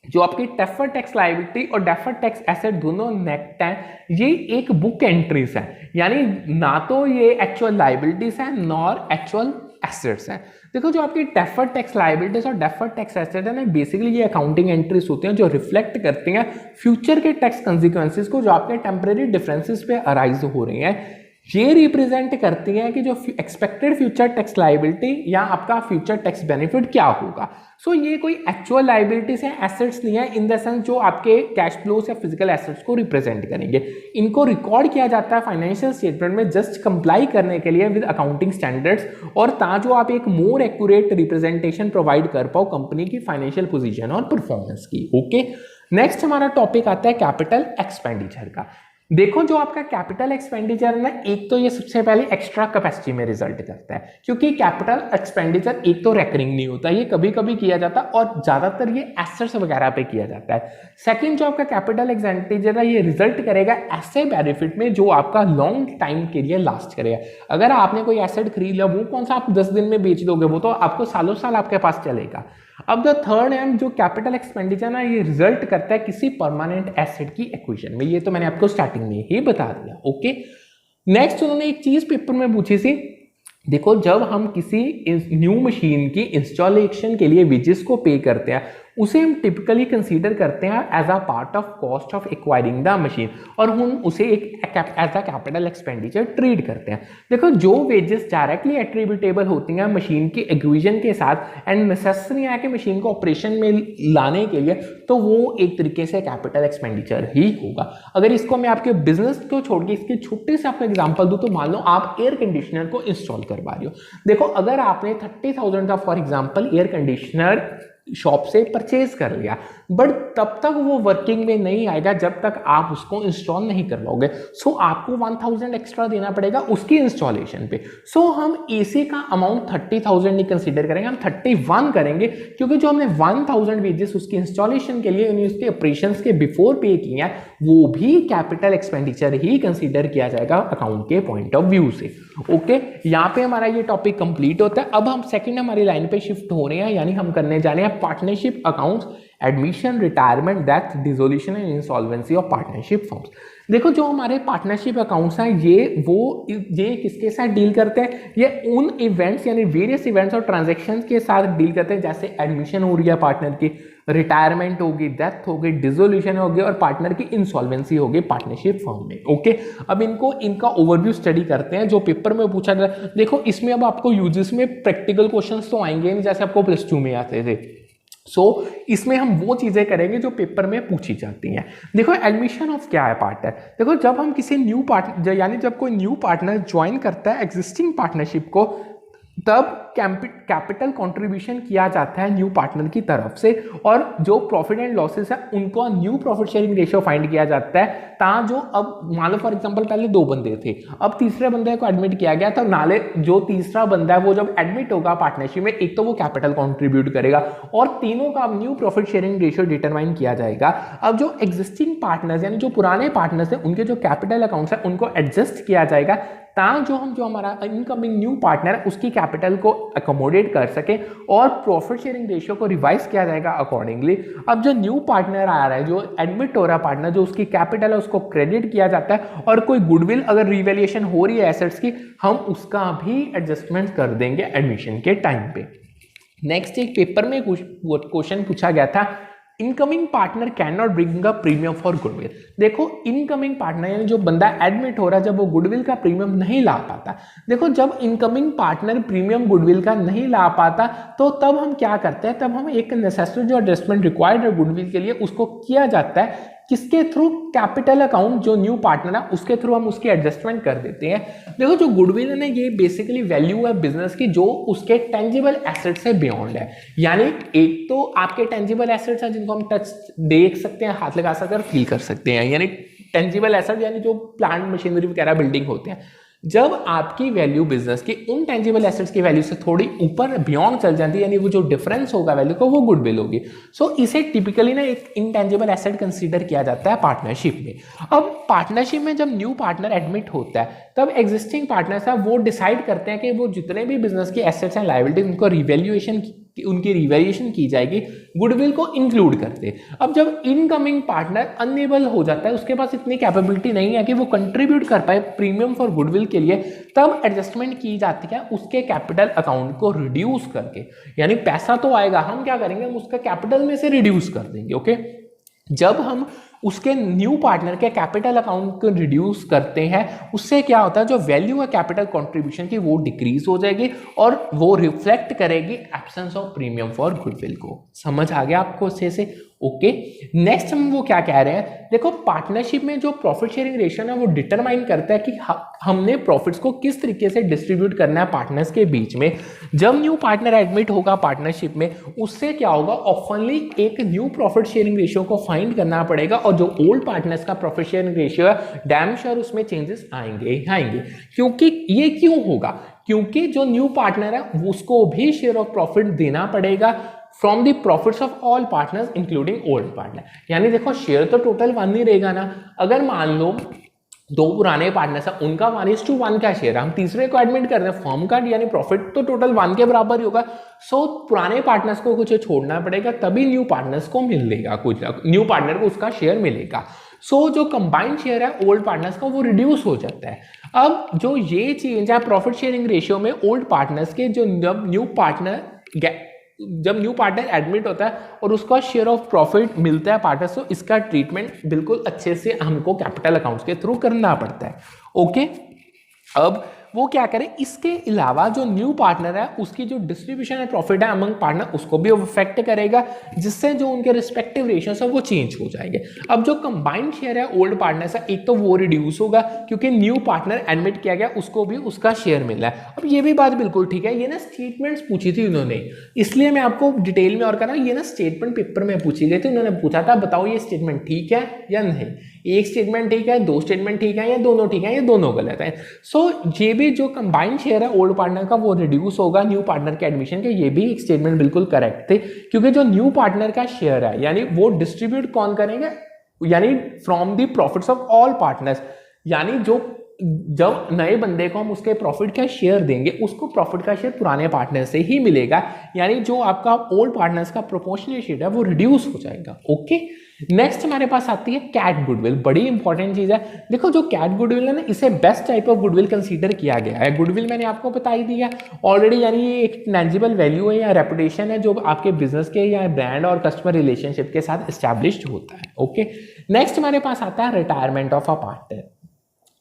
जो आपकी डेफर्ड टैक्स लायबिलिटी और डेफर्ड टैक्स एसेट दोनों नेट है, ये एक बुक एंट्रीज है, यानी ना तो ये एक्चुअल लायबिलिटीज है नॉर एक्चुअल एसेट्स हैं। देखो जो आपकी डेफर्ड टैक्स लायबिलिटीज और डेफर्ड टैक्स एसेट है ना, बेसिकली ये अकाउंटिंग एंट्रीज होती हैं जो रिफ्लेक्ट करती हैं फ्यूचर के टैक्स कंसिक्वेंसेस को जो आपके टेम्परेरी डिफरेंसेस पे अराइज हो रही हैं। ये रिप्रेजेंट करती हैं कि जो एक्सपेक्टेड फ्यूचर टैक्स लायबिलिटी या आपका फ्यूचर टैक्स बेनिफिट क्या होगा। सो ये कोई एक्चुअल लायबिलिटीज हैं, एसेट्स नहीं है इन द सेंस जो आपके कैश फ्लोस या फिजिकल एसेट्स को रिप्रेजेंट करेंगे। इनको रिकॉर्ड किया जाता है फाइनेंशियल स्टेटमेंट में जस्ट कंप्लाई करने के लिए विद अकाउंटिंग स्टैंडर्ड्स, और ताकि आप एक मोर एक्यूरेट रिप्रेजेंटेशन प्रोवाइड कर पाओ कंपनी की फाइनेंशियल पोजीशन और परफॉर्मेंस की। ओके, नेक्स्ट हमारा टॉपिक आता है कैपिटल एक्सपेंडिचर का। देखो जो आपका कैपिटल एक्सपेंडिचर है ना, एक तो ये सबसे पहले एक्स्ट्रा कैपेसिटी में रिजल्ट करता है, क्योंकि कैपिटल एक्सपेंडिचर एक तो रेकरिंग नहीं होता, ये कभी कभी किया जाता है और ज्यादातर ये एसेट्स वगैरह पे किया जाता है। सेकंड जो आपका कैपिटल एक्सपेंडिचर है ये रिजल्ट करेगा ऐसे बेनिफिट में जो आपका लॉन्ग टाइम के लिए लास्ट करेगा। अगर आपने कोई एसेट खरीद लिया, वो कौन सा आप 10 दिन में बेच दोगे, वो तो आपको सालों साल आपके पास चलेगा। अब द थर्ड है जो कैपिटल एक्सपेंडिचर ना, ये रिजल्ट करता है किसी परमानेंट एसेट की एक्विजिशन में, ये तो मैंने आपको स्टार्टिंग में ही बता दिया। ओके, नेक्स्ट उन्होंने एक चीज पेपर में पूछी थी, देखो जब हम किसी न्यू मशीन की इंस्टॉलेशन के लिए वेजेस को पे करते हैं उसे हम टिपिकली कंसीडर करते हैं as a part of cost of acquiring the machine, और हम उसे एक as a capital expenditure treat करते हैं। देखो जो वेजेस डायरेक्टली एट्रीब्यूटेबल होती हैं मशीन की एक्विजिशन के साथ एंड नेसेसरी है कि मशीन को ऑपरेशन में लाने के लिए, तो वो एक तरीके से कैपिटल एक्सपेंडिचर ही होगा। अगर इसको मैं आपके बिजनेस को छोड़ के इसके छोटे से आपको एग्जाम्पल दूं, तो मान लो आप एयर कंडीशनर को इंस्टॉल करवा रहे हो। देखो अगर आपने 30,000 का for example air conditioner shop से परचेज कर लिया, बट तब तक वो वर्किंग में नहीं आएगा जब तक आप उसको इंस्टॉल नहीं करवाओगे। सो आपको 1000 एक्स्ट्रा देना पड़ेगा उसकी इंस्टॉलेशन पे। सो हम एसी का अमाउंट 30,000 नहीं कंसीडर करेंगे, हम 31 करेंगे, क्योंकि जो हमने 1000 वेजेस उसकी इंस्टॉलेशन के लिए उसके ऑपरेशंस के बिफोर पे किया है, वो भी कैपिटल एक्सपेंडिचर ही कंसीडर किया जाएगा अकाउंट के पॉइंट ऑफ व्यू से। ओके, यहाँ पे हमारा ये टॉपिक कंप्लीट होता है। अब हम सेकंड हमारी लाइन पे शिफ्ट हो रहे हैं, यानी हम करने जा रहे हैं partnership accounts, admission, retirement, death, dissolution and insolvency of partnership firms. देखो जो हमारे पार्टनरशिप अकाउंट्स हैं ये किसके साथ डील करते हैं, ये उन इवेंट्स यानी वेरियस इवेंट्स और ट्रांजैक्शंस के साथ डील करते हैं, जैसे एडमिशन हो रही है पार्टनर की, रिटायरमेंट होगी, डेथ होगी, डिसोल्यूशन होगी और पार्टनर की इंसॉल्वेंसी होगी पार्टनरशिप फर्म में। ओके, अब इनका ओवरव्यू स्टडी करते हैं जो पेपर में पूछा जाता। देखो इसमें अब आपको यूजेस में प्रैक्टिकल क्वेश्चंस तो आएंगे नहीं जैसे आपको +2 में आते थे। इसमें हम वो चीजें करेंगे जो पेपर में पूछी जाती हैं। देखो एडमिशन ऑफ क्या है पार्टनर, देखो जब हम किसी न्यू पार्टनर यानी जब कोई न्यू पार्टनर ज्वाइन करता है एग्जिस्टिंग पार्टनरशिप को, तब कैपिटल कंट्रीब्यूशन किया जाता है न्यू पार्टनर की तरफ से, और जो प्रॉफिट एंड लॉसेस है उनको new profit sharing ratio find किया जाता है। जो अब मान लो फॉर एग्जांपल पहले 2 बंदे थे, अब तीसरे बंदे को एडमिट किया गया, तो नाले जो तीसरा बंदा है वो जब एडमिट होगा पार्टनरशिप में, एक तो वो कैपिटल कंट्रीब्यूट करेगा और तीनों का new profit sharing ratio determine किया जाएगा। अब जो एग्जिस्टिंग पार्टनर्स यानी जो पुराने पार्टनर्स हैं उनके जो कैपिटल अकाउंट्स है उनको एडजस्ट किया जाएगा, जो हमारा इनकमिंग न्यू पार्टनर है उसकी कैपिटल को अकोमोडेट कर सके और प्रॉफिट शेयरिंग रेशियो को रिवाइज किया जाएगा अकॉर्डिंगली। अब जो न्यू पार्टनर आ रहा है, जो एडमिट हो रहा है पार्टनर, जो उसकी कैपिटल है उसको क्रेडिट किया जाता है, और कोई गुडविल अगर रिवैल्यूएशन हो रही है एसेट्स की, हम उसका भी एडजस्टमेंट कर देंगे एडमिशन के टाइम पे। नेक्स्ट एक पेपर में क्वेश्चन पूछा गया था, incoming partner can not bring a premium for goodwill. देखो इनकमिंग पार्टनर यानी जो बंदा एडमिट हो रहा है, जब वो गुडविल का प्रीमियम नहीं ला पाता, देखो जब इनकमिंग पार्टनर प्रीमियम गुडविल का नहीं ला पाता तो तब हम क्या करते हैं, तब हम एक नेसेसरी जो एडजस्टमेंट रिक्वायर्ड है गुडविल के लिए उसको किया जाता है, किसके थ्रू, कैपिटल अकाउंट जो न्यू पार्टनर है उसके थ्रू हम उसकी एडजस्टमेंट कर देते हैं। देखो जो गुडविल है ना, ये बेसिकली वैल्यू है बिजनेस की जो उसके टेंजिबल एसेट से बियॉन्ड है। यानी एक तो आपके टेंजिबल एसेट्स हैं जिनको हम टच देख सकते हैं, हाथ लगा सकते हैं और फील कर सकते हैं, यानी टेंजिबल एसेट यानी जो प्लांट मशीनरी वगैरह बिल्डिंग होते हैं। जब आपकी वैल्यू बिजनेस की उन टेंजिबल एसेट्स की वैल्यू से थोड़ी ऊपर बियॉन्ड चल जाती है, यानी वो जो डिफरेंस होगा वैल्यू का वो गुडविल होगी। इसे टिपिकली ना एक इनटेंजिबल एसेट कंसीडर किया जाता है पार्टनरशिप में। अब पार्टनरशिप में जब न्यू पार्टनर एडमिट होता है तब एग्जिस्टिंग पार्टनर्स है वो डिसाइड करते हैं कि वो जितने भी बिजनेस के एसेट्स हैं लायबिलिटीज उनकी रिवैल्यूएशन की जाएगी, गुडविल को इंक्लूड करते। अब जब इनकमिंग पार्टनर अनएबल हो जाता है, उसके पास इतनी कैपेबिलिटी नहीं है कि वो कंट्रीब्यूट कर पाए प्रीमियम फॉर गुडविल के लिए, तब एडजस्टमेंट की जाती है उसके कैपिटल अकाउंट को रिड्यूस करके। यानी पैसा तो आएगा, हम क्या करेंगे, हम उसका कैपिटल में से रिड्यूस कर देंगे। ओके, जब हम उसके न्यू पार्टनर के कैपिटल अकाउंट को रिड्यूस करते हैं, उससे क्या होता है, जो वैल्यू है कैपिटल कंट्रीब्यूशन की वो डिक्रीज हो जाएगी और वो रिफ्लेक्ट करेगी absence of premium for goodwill को। समझ आ गया आपको अच्छे से? ओके, नेक्स्ट हम वो क्या कह रहे हैं, देखो पार्टनरशिप में जो प्रॉफिट शेयरिंग रेशियो है वो डिटरमाइन करता है कि हमने प्रॉफिट्स को किस तरीके से डिस्ट्रीब्यूट करना है पार्टनर्स के बीच में। जब न्यू पार्टनर एडमिट होगा पार्टनरशिप में, उससे क्या होगा, ऑफनली एक न्यू प्रॉफिट शेयरिंग रेशियो को फाइंड करना पड़ेगा, और जो ओल्ड पार्टनर्स का प्रॉफिट शेयरिंग रेशियो है डैम श्योर उसमें चेंजेस आएंगे। क्योंकि ये क्यों होगा, क्योंकि जो न्यू पार्टनर है उसको भी शेयर ऑफ प्रॉफिट देना पड़ेगा from the profits of all partners including old partner. यानी देखो शेयर तो टोटल 1 ही रहेगा ना। अगर मान लो 2 पुराने पार्टनर्स हैं, उनका 1:1 का शेयर है, हम तीसरे को एडमिट कर रहे हैं, फर्म का यानी प्रॉफिट तो टोटल 1 के बराबर ही होगा। पुराने पार्टनर्स को कुछ छोड़ना पड़ेगा, तभी न्यू पार्टनर्स को मिलेगा, कुछ न्यू पार्टनर को उसका शेयर मिलेगा। जो कंबाइंड शेयर है ओल्ड पार्टनर्स का वो रिड्यूस हो जाता है। अब जो ये चेंज है प्रॉफिट शेयरिंग रेशियो में ओल्ड पार्टनर्स के, जब न्यू पार्टनर एडमिट होता है और उसका शेयर ऑफ प्रॉफिट मिलता है पार्टनर्स को, इसका ट्रीटमेंट बिल्कुल अच्छे से हमको कैपिटल अकाउंट्स के थ्रू करना पड़ता है। ओके, अब वो क्या करे, इसके अलावा जो न्यू पार्टनर है उसकी जो डिस्ट्रीब्यूशन है प्रॉफिट है अमंग पार्टनर उसको भी अफेक्ट करेगा, जिससे जो उनके रिस्पेक्टिव रेशियोज है वो चेंज हो जाएंगे। अब जो कंबाइंड शेयर है ओल्ड पार्टनर से, एक तो वो रिड्यूस होगा क्योंकि न्यू पार्टनर एडमिट किया गया, उसको भी उसका शेयर मिल रहा है। अब ये भी बात बिल्कुल ठीक है, ये ना स्टेटमेंट्स पूछी थी उन्होंने, इसलिए मैं आपको डिटेल में और कर रहा हूं, ये ना स्टेटमेंट पेपर में पूछी गई थी। उन्होंने पूछा था बताओ ये स्टेटमेंट ठीक है या नहीं, एक स्टेटमेंट ठीक है, दो स्टेटमेंट ठीक है या दोनों ठीक है, या दोनों गलत है। सो ये भी जो कंबाइंड शेयर है ओल्ड पार्टनर का वो रिड्यूस होगा न्यू पार्टनर के एडमिशन के, ये भी एक स्टेटमेंट बिल्कुल करेक्ट थे, क्योंकि जो न्यू पार्टनर का शेयर है यानी वो डिस्ट्रीब्यूट कौन करेंगे, यानी from the profits of all partners, यानी जो जब नए बंदे को हम उसके प्रॉफिट का शेयर देंगे उसको प्रॉफिट का शेयर पुराने पार्टनर से ही मिलेगा, यानी जो आपका ओल्ड पार्टनर्स का प्रोपोर्शनल शेयर है वो रिड्यूस हो जाएगा। ओके, नेक्स्ट हमारे पास आती है कैट गुडविल, बड़ी इंपॉर्टेंट चीज है। देखो जो कैट गुडविल है ना, इसे best type of goodwill consider किया गया है। गुडविल मैंने आपको बता ही दिया ऑलरेडी, यानी ये एक टेंजिबल वैल्यू है या रेपुटेशन है जो आपके बिजनेस के या ब्रांड और कस्टमर रिलेशनशिप के साथ एस्टैब्लिश्ड होता है। ओके, नेक्स्ट हमारे पास आता है रिटायरमेंट ऑफ अ पार्टनर।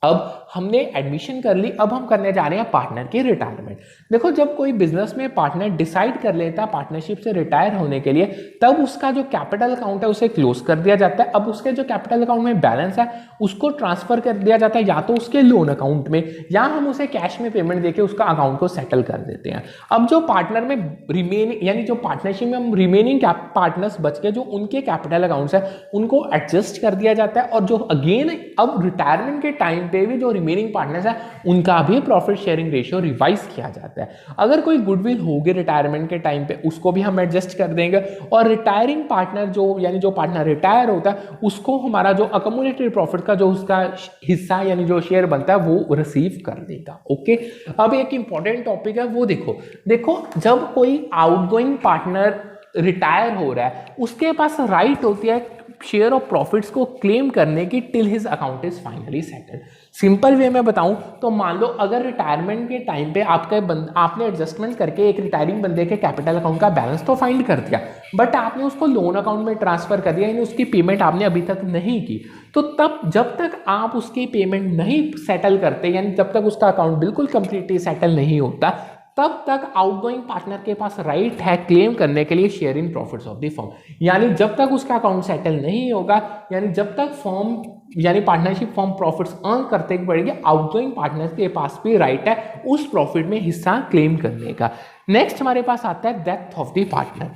अब हमने एडमिशन कर ली, अब हम करने जा रहे हैं पार्टनर की रिटायरमेंट। देखो जब कोई बिजनेस में पार्टनर डिसाइड कर लेता है पार्टनरशिप से रिटायर होने के लिए, तब उसका जो कैपिटल अकाउंट है उसे क्लोज कर दिया जाता है। अब उसके जो कैपिटल अकाउंट में बैलेंस है उसको ट्रांसफर कर दिया जाता है या तो उसके लोन अकाउंट में, या हम उसे कैश में पेमेंट देके उसका अकाउंट को सेटल कर देते हैं। अब जो पार्टनर में रिमेनिंग, यानी जो पार्टनरशिप में हम रिमेनिंग पार्टनर्स बच के जो उनके कैपिटल अकाउंट्स है उनको एडजस्ट कर दिया जाता है, और जो अगेन अब रिटायरमेंट के टाइम पे भी जो रिमेनिंग पार्टनर्स है उनका भी प्रॉफिट शेयरिंग रेशियो रिवाइज किया जाता है। अगर कोई गुडविल होगी रिटायरमेंट के टाइम पे उसको भी हम एडजस्ट कर देंगे, और रिटायरिंग पार्टनर जो यानी जो पार्टनर रिटायर होता है उसको हमारा जो अकमुलेटेड प्रॉफिट का जो उसका हिस्सा यानी जो शेयर बनता है वो रिसीव कर देगा। ओके, अब एक इंपॉर्टेंट टॉपिक है वो देखो जब कोई आउटगोइंग पार्टनर रिटायर हो रहा है उसके पास राइट होती है शेयर ऑफ प्रॉफिट्स को क्लेम करने की till his account is finally settled. Simple way में बताऊं तो मान लो अगर रिटायरमेंट के टाइम पे आपने एडजस्टमेंट करके एक रिटायरिंग बंदे के कैपिटल अकाउंट का बैलेंस तो फाइंड कर दिया, बट आपने उसको लोन अकाउंट में ट्रांसफर कर दिया, यानी उसकी पेमेंट आपने अभी तक नहीं की, तो तब जब तक आप उसकी पेमेंट नहीं सेटल करते, यानी जब तक उसका अकाउंट बिल्कुल कंप्लीटली सेटल नहीं होता, तब तक आउटगोइंग पार्टनर के पास राइट है क्लेम करने के लिए share in profits of the firm. यानी जब तक उसका अकाउंट सेटल नहीं होगा, यानी जब तक फर्म यानी पार्टनरशिप फर्म प्रॉफिट्स अर्न करते पड़ेगी, आउटगोइंग पार्टनर के पास भी राइट है उस प्रॉफिट में हिस्सा क्लेम करने का। नेक्स्ट हमारे पास आता है डेथ ऑफ द पार्टनर।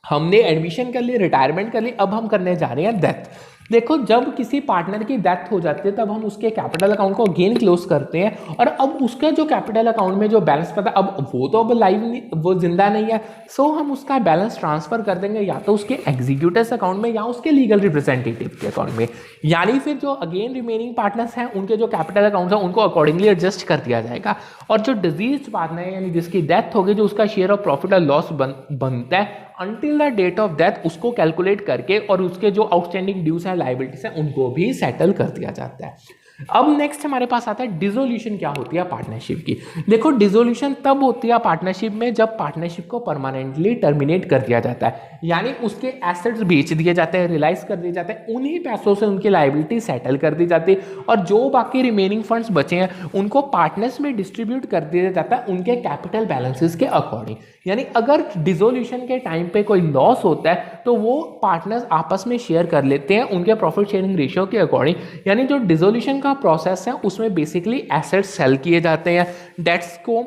हमने एडमिशन कर ली, रिटायरमेंट कर ली, अब हम करने जा रहे हैं डेथ। देखो जब किसी पार्टनर की डेथ हो जाती है तब हम उसके कैपिटल अकाउंट को अगेन क्लोज करते हैं, और अब उसके जो कैपिटल अकाउंट में जो बैलेंस पता, अब वो तो अब लाइव नहीं, वो जिंदा नहीं है, सो हम उसका बैलेंस ट्रांसफर कर देंगे या तो उसके एग्जीक्यूटिव अकाउंट में या उसके लीगल रिप्रेजेंटेटिव के अकाउंट में। यानी फिर जो अगेन रिमेनिंग पार्टनर्स हैं उनके जो कैपिटल अकाउंट है उनको अकॉर्डिंगली एडजस्ट कर दिया जाएगा, और जो डिजीज पार्टनर है यानी जिसकी डेथ होगी, जो उसका शेयर ऑफ प्रॉफिट और लॉस बनता है until the date of death, उसको कैलकुलेट करके और उसके जो आउटस्टैंडिंग ड्यूज हैं लायबिलिटीज हैं उनको भी सेटल कर दिया जाता है। अब नेक्स्ट हमारे पास आता है डिसोल्यूशन क्या होती है पार्टनरशिप की। देखो डिसोल्यूशन तब होती है पार्टनरशिप में जब पार्टनरशिप को परमानेंटली टर्मिनेट कर दिया जाता है, यानी उसके एसेट्स बेच दिए जाते हैं, रियलाइज कर दिए जाते हैं, उन्हीं पैसों से उनकी लायबिलिटी सेटल कर दी जाती है, और जो बाकी रिमेनिंग फंड्स बचे हैं उनको पार्टनर्स में डिस्ट्रीब्यूट कर दिया जाता है उनके कैपिटल बैलेंसेस के अकॉर्डिंग। यानी अगर डिसोल्यूशन के टाइम पे कोई लॉस होता है तो वो पार्टनर्स आपस में शेयर कर लेते हैं उनके प्रॉफिट शेयरिंग रेशियो के अकॉर्डिंग। यानी जो डिसोल्यूशन का प्रोसेस है उसमें बेसिकली एसेट्स सेल किए जाते हैं, डेट्स को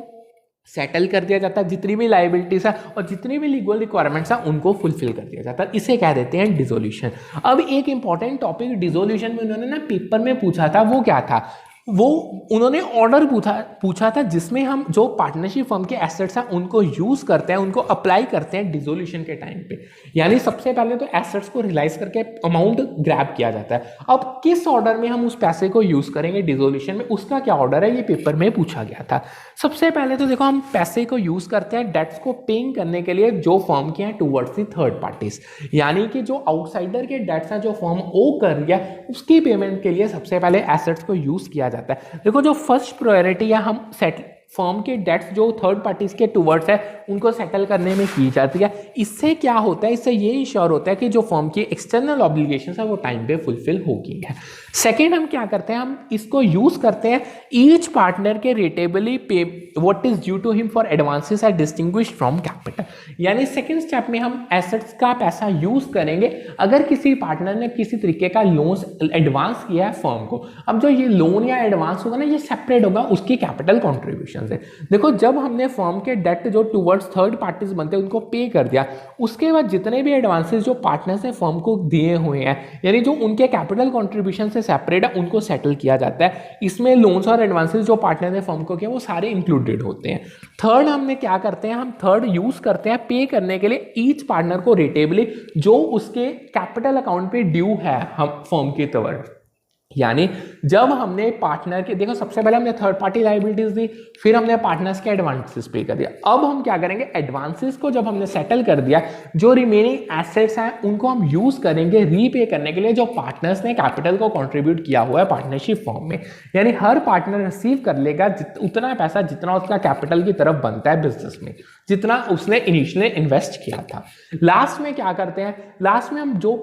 सेटल कर दिया जाता है, जितनी भी लायबिलिटीज है और जितनी भी लीगल रिक्वायरमेंट्स है उनको फुलफिल कर दिया जाता है, इसे कह देते हैं डिसोल्यूशन। अब एक इंपॉर्टेंट टॉपिक डिसोल्यूशन में उन्होंने ना पेपर में पूछा था, वो क्या था, वो उन्होंने ऑर्डर पूछा था जिसमें हम जो पार्टनरशिप फर्म के एसेट्स हैं उनको यूज करते हैं, उनको अप्लाई करते हैं डिसोल्यूशन के टाइम पे। यानी सबसे पहले तो एसेट्स को रियलाइज करके अमाउंट ग्रैब किया जाता है। अब किस ऑर्डर में हम उस पैसे को यूज करेंगे डिसोल्यूशन में, उसका क्या ऑर्डर है, ये पेपर में पूछा गया था। सबसे पहले तो देखो हम पैसे को यूज करते हैं डेट्स को पेइंग करने के लिए जो फर्म के हैं टूवर्ड्स दी थर्ड पार्टीज, यानी कि जो आउटसाइडर के डेट्स हैं जो फर्म ओ कर रही है उसकी पेमेंट के लिए सबसे पहले एसेट्स को यूज किया जाता है। देखो जो फर्स्ट प्रायोरिटी है हम फर्म के डेट्स जो थर्ड पार्टीज के टूवर्ड्स है उनको सेटल करने में की जाती है। इससे क्या होता है, इससे ये इंश्योर होता है कि जो फर्म की एक्सटर्नल ऑब्लिगेशंस है वो टाइम पे फुलफिल होगी है। सेकेंड हम क्या करते हैं, हम इसको यूज करते हैं ईच पार्टनर के rateably pay what is due to him for advances are distinguished from capital. यानी सेकेंड स्टेप में हम एसेट्स का पैसा यूज करेंगे अगर किसी पार्टनर ने किसी तरीके का लोन एडवांस किया है फर्म को। अब जो ये लोन या एडवांस होगा ना, ये सेपरेट होगा उसकी कैपिटल कॉन्ट्रीब्यूशन से। देखो जब हमने फर्म के डेट जो टुवर्ड्स थर्ड पार्टीज बनते हैं उनको पे कर दिया, उसके बाद जितने भी एडवांसेस जो पार्टनर्स ने फर्म को दिए हुए हैं, यानी जो उनके कैपिटल कॉन्ट्रीब्यूशन से सेपरेट है, उनको सेटल किया जाता है। इसमें लोन्स और एडवांसेस जो पार्टनर ने फर्म को किया वो सारे इंक्लूडेड होते हैं। थर्ड हमने क्या करते हैं, हम थर्ड यूज करते हैं पे करने के लिए ईच पार्टनर को रेटेबली जो उसके कैपिटल अकाउंट पे ड्यू है हम फर्म के तरफ। यानी जब हमने पार्टनर के, देखो सबसे पहले हमने थर्ड पार्टी लायबिलिटीज दी, फिर हमने पार्टनर्स के एडवांसेस पे कर दिया। अब हम क्या करेंगे, एडवांसेस को जब हमने सेटल कर दिया, जो रिमेनिंग एसेट्स हैं उनको हम यूज करेंगे रीपे करने के लिए जो पार्टनर्स ने कैपिटल को कंट्रीब्यूट किया हुआ है पार्टनरशिप फॉर्म में। यानी हर पार्टनर रिसीव कर लेगा उतना पैसा जितना उसका कैपिटल की तरफ बनता है बिजनेस में, जितना उसने इनिशियली इन्वेस्ट किया था। लास्ट में क्या करते हैं, लास्ट में हम जो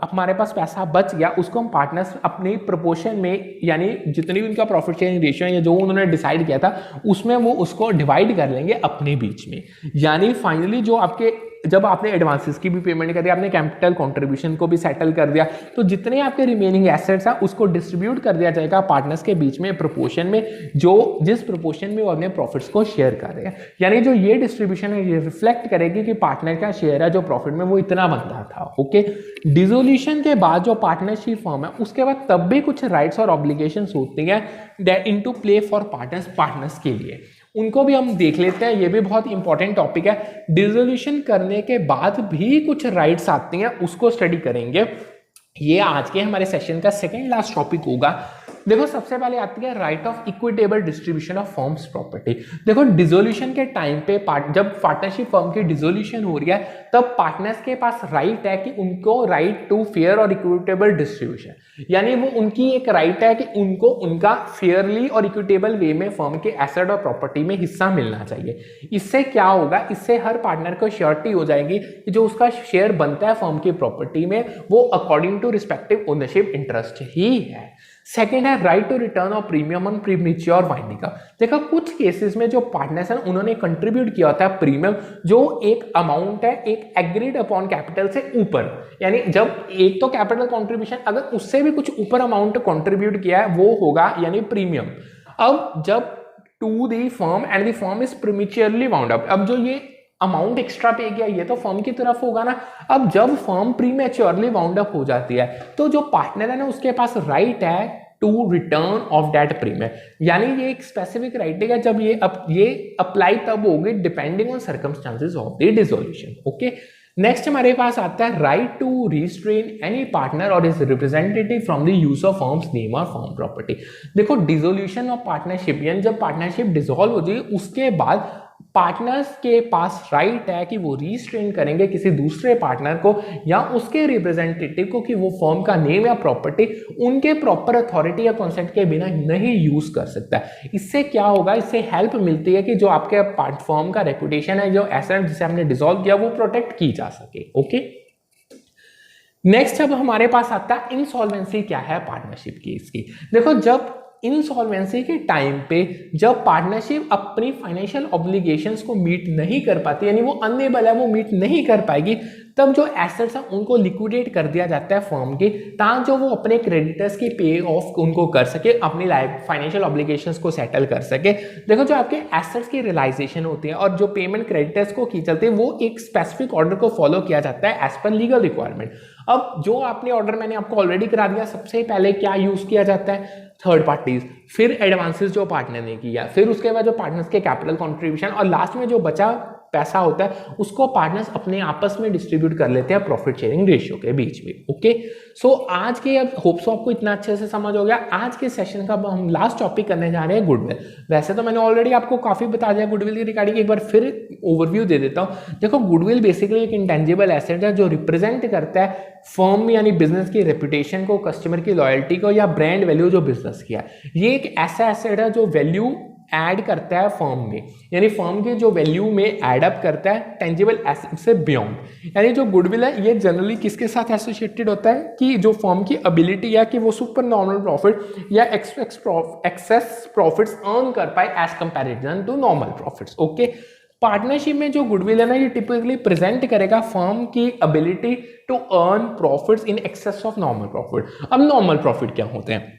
हमारे पास पैसा बच गया उसको हम पार्टनर्स अपनी प्रोपोर्शन में, यानी जितनी उनका प्रॉफिट शेयरिंग रेशियो है या जो उन्होंने डिसाइड किया था उसमें वो उसको डिवाइड कर लेंगे अपने बीच में। यानी फाइनली जो आपके, जब आपने एडवांसेस की भी पेमेंट कर दिया, आपने कैपिटल कंट्रीब्यूशन को भी सेटल कर दिया, तो जितने आपके रिमेनिंग एसेट्स हैं उसको डिस्ट्रीब्यूट कर दिया जाएगा पार्टनर्स के बीच में प्रोपोर्शन में, जो जिस प्रोपोर्शन में वो अपने प्रॉफिट्स को शेयर कर रहे हैं। यानी जो ये डिस्ट्रीब्यूशन है ये रिफ्लेक्ट करेगी कि पार्टनर का शेयर है जो प्रॉफिट में वो इतना बनता था। ओके, डिसोल्यूशन के बाद जो पार्टनरशिप फॉर्म है उसके बाद तब भी कुछ राइट्स और ऑब्लिगेशंस होती हैं that into play for partners के लिए, उनको भी हम देख लेते हैं। ये भी बहुत इंपॉर्टेंट टॉपिक है। डिसोल्यूशन करने के बाद भी कुछ राइट्स आती हैं, उसको स्टडी करेंगे। ये आज के हमारे सेशन का सेकंड लास्ट टॉपिक होगा। देखो सबसे पहले आती है right of equitable distribution of firms property. देखो डिसोल्यूशन के टाइम पे जब पार्टनरशिप फर्म की डिसोल्यूशन हो रही है तब पार्टनर्स के पास राइट है कि उनको राइट टू फेयर और इक्विटेबल डिस्ट्रीब्यूशन, यानी वो उनकी एक राइट है कि उनको उनका फेयरली और इक्विटेबल वे में फर्म के एसेट और प्रॉपर्टी में हिस्सा मिलना चाहिए। इससे क्या होगा, इससे हर पार्टनर को श्योरिटी हो जाएगी कि जो उसका शेयर बनता है फर्म की प्रॉपर्टी में वो according to respective ownership interest ही है। सेकेंड है right to return of premium on premature winding up. देखो कुछ केसेस में जो पार्टनर्स हैं उन्होंने कंट्रीब्यूट किया होता है प्रीमियम, जो एक अमाउंट है एक एग्रीड अपॉन कैपिटल से ऊपर, यानी जब एक तो कैपिटल कंट्रीब्यूशन अगर उससे भी कुछ ऊपर अमाउंट कंट्रीब्यूट किया है वो होगा यानी प्रीमियम। अब जब to the firm and the firm is prematurely wound up, अब जो ये अमाउंट एक्स्ट्रा पे किया ये तो फर्म की तरफ होगा ना। अब जब फर्म प्रीमेच्योरली वाउंड अप हो जाती है तो जो पार्टनर है ना उसके पास राइट है to return of that premium, यानी ये एक स्पेसिफिक राइट है जब ये अप्लाई तब होगी depending on circumstances of the dissolution. Okay, next हमारे पास आता है right to restrain any partner और his representative from the use of firm's name और फर्म प्रॉपर्टी। देखो डिसोल्यूशन ऑफ पार्टनरशिप, यानी जब पार्टनरशिप डिसॉल्व हो जाए उसके बाद पार्टनर्स के पास राइट है कि वो रिस्ट्रेन करेंगे किसी दूसरे पार्टनर को या उसके रिप्रेजेंटेटिव को कि वो फर्म का नेम या प्रॉपर्टी उनके प्रॉपर अथॉरिटी या कॉन्सेंट के बिना नहीं यूज कर सकता। इससे क्या होगा, इससे हेल्प मिलती है कि जो आपके फर्म का रेपुटेशन है, जो एसेट जिसे हमने डिसॉल्व किया वो प्रोटेक्ट की जा सके। ओके, नेक्स्ट अब हमारे पास आता है इंसॉल्वेंसी क्या है पार्टनरशिप की। इसकी देखो जब इंसॉल्वेंसी के टाइम पे जब पार्टनरशिप अपनी फाइनेंशियल ऑब्लिगेशंस को मीट नहीं कर पाती, यानी वो अनएबल है, वो मीट नहीं कर पाएगी, तब जो एसेट्स हैं उनको लिक्विडेट कर दिया जाता है फर्म के, ताकि जो वो अपने क्रेडिटर्स की पे ऑफ उनको कर सके, अपनी फाइनेंशियल ऑब्लिगेशंस को सेटल कर सके। देखो जो आपके एसेट्स की रियलाइजेशन होती है और जो पेमेंट क्रेडिटर्स को की चलती है वो एक स्पेसिफिक ऑर्डर को फॉलो किया जाता है एज पर लीगल रिक्वायरमेंट। अब जो आपने ऑर्डर मैंने आपको ऑलरेडी करा दिया, सबसे पहले क्या यूज किया जाता है, थर्ड पार्टीज, फिर एडवांसेस जो पार्टनर ने किया, फिर उसके बाद जो पार्टनर्स के कैपिटल कंट्रीब्यूशन और लास्ट में जो बचा पैसा होता है उसको पार्टनर्स अपने आपस में डिस्ट्रीब्यूट कर लेते हैं प्रॉफिट शेयरिंग रेशियो के बीच में। ओके, सो आज के अब होप्स आपको इतना अच्छे से समझ हो गया। आज के सेशन का हम लास्ट टॉपिक करने जा रहे हैं गुडविल। वैसे तो मैंने ऑलरेडी आपको काफी बता दिया गुडविल की रिगार्डिंग, एक बार फिर ओवरव्यू दे देता हूं। देखो गुडविल बेसिकली एक इंटेंजिबल एसेट है जो रिप्रेजेंट करता है फर्म यानी बिजनेस की रेपुटेशन को, कस्टमर की लॉयल्टी को या ब्रांड वैल्यू जो बिजनेस किया। ये एक ऐसा एसेट है जो वैल्यू ऐड करता है फर्म में, यानी फर्म के जो वैल्यू में एड अप करता है टेंजिबल एसेट से बियॉन्ड। यानी जो गुडविल है ये जनरली किसके साथ एसोसिएटेड होता है कि जो फर्म की एबिलिटी या कि वो सुपर नॉर्मल प्रॉफिट या एक्सेस प्रॉफिट्स अर्न कर पाए as comparison to normal profits. Okay, partnership में जो गुडविल है ना ये टिपिकली प्रेजेंट करेगा फर्म की ability to earn profits in excess of normal profit. अब नॉर्मल प्रॉफिट क्या होते हैं?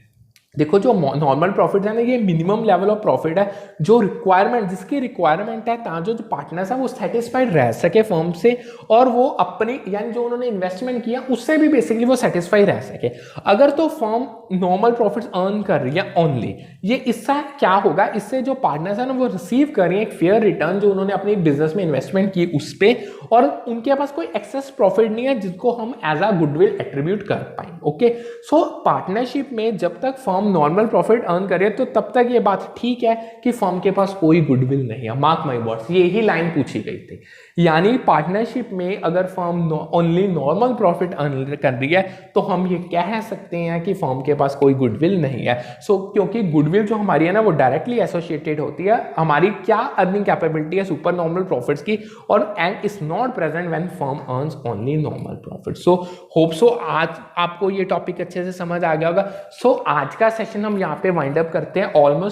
देखो, जो नॉर्मल प्रॉफिट है ना ये मिनिमम लेवल ऑफ प्रॉफिट है जो रिक्वायरमेंट जिसकी रिक्वायरमेंट है ताकि जो पार्टनर्स है वो सेटिस्फाइड रह सके फर्म से और वो अपनी यानी जो उन्होंने इन्वेस्टमेंट किया उससे भी बेसिकली वो सेटिस्फाई रह सके। अगर तो फर्म नॉर्मल प्रॉफिट्स अर्न कर रही है ओनली, ये इससे क्या होगा, इससे जो पार्टनर्स है ना वो रिसीव कर रही है एक फेयर रिटर्न जो उन्होंने अपनी बिजनेस में इन्वेस्टमेंट की उस पर, और उनके पास कोई एक्सेस प्रॉफिट नहीं है जिसको हम एज अ गुडविल एट्रीब्यूट कर पाए। ओके, सो पार्टनरशिप में जब तक फर्म नॉर्मल प्रॉफिट अर्न करे तो तब तक ये बात ठीक है कि फर्म के पास कोई गुडविल नहीं है। मार्क माय वर्ड्स, ये ही लाइन पूछी गई थी। यानी पार्टनरशिप में अगर firm only normal profit earn कर रही है तो हम ये कह सकते हैं कि फर्म के पास कोई गुडविल नहीं है। सो क्योंकि गुडविल जो हमारी है ना वो डायरेक्टली एसोसिएटेड होती है हमारी क्या अर्निंग कैपेबिलिटी है सुपर नॉर्मल प्रॉफिट्स की, और and is not present when firm earns only normal profit. So hope so आज आपको ये टॉपिक अच्छे से समझ आ गया होगा। सो आज का सेशन हम यहाँ पे वाइंड अप करते हैं। ऑलमोस्ट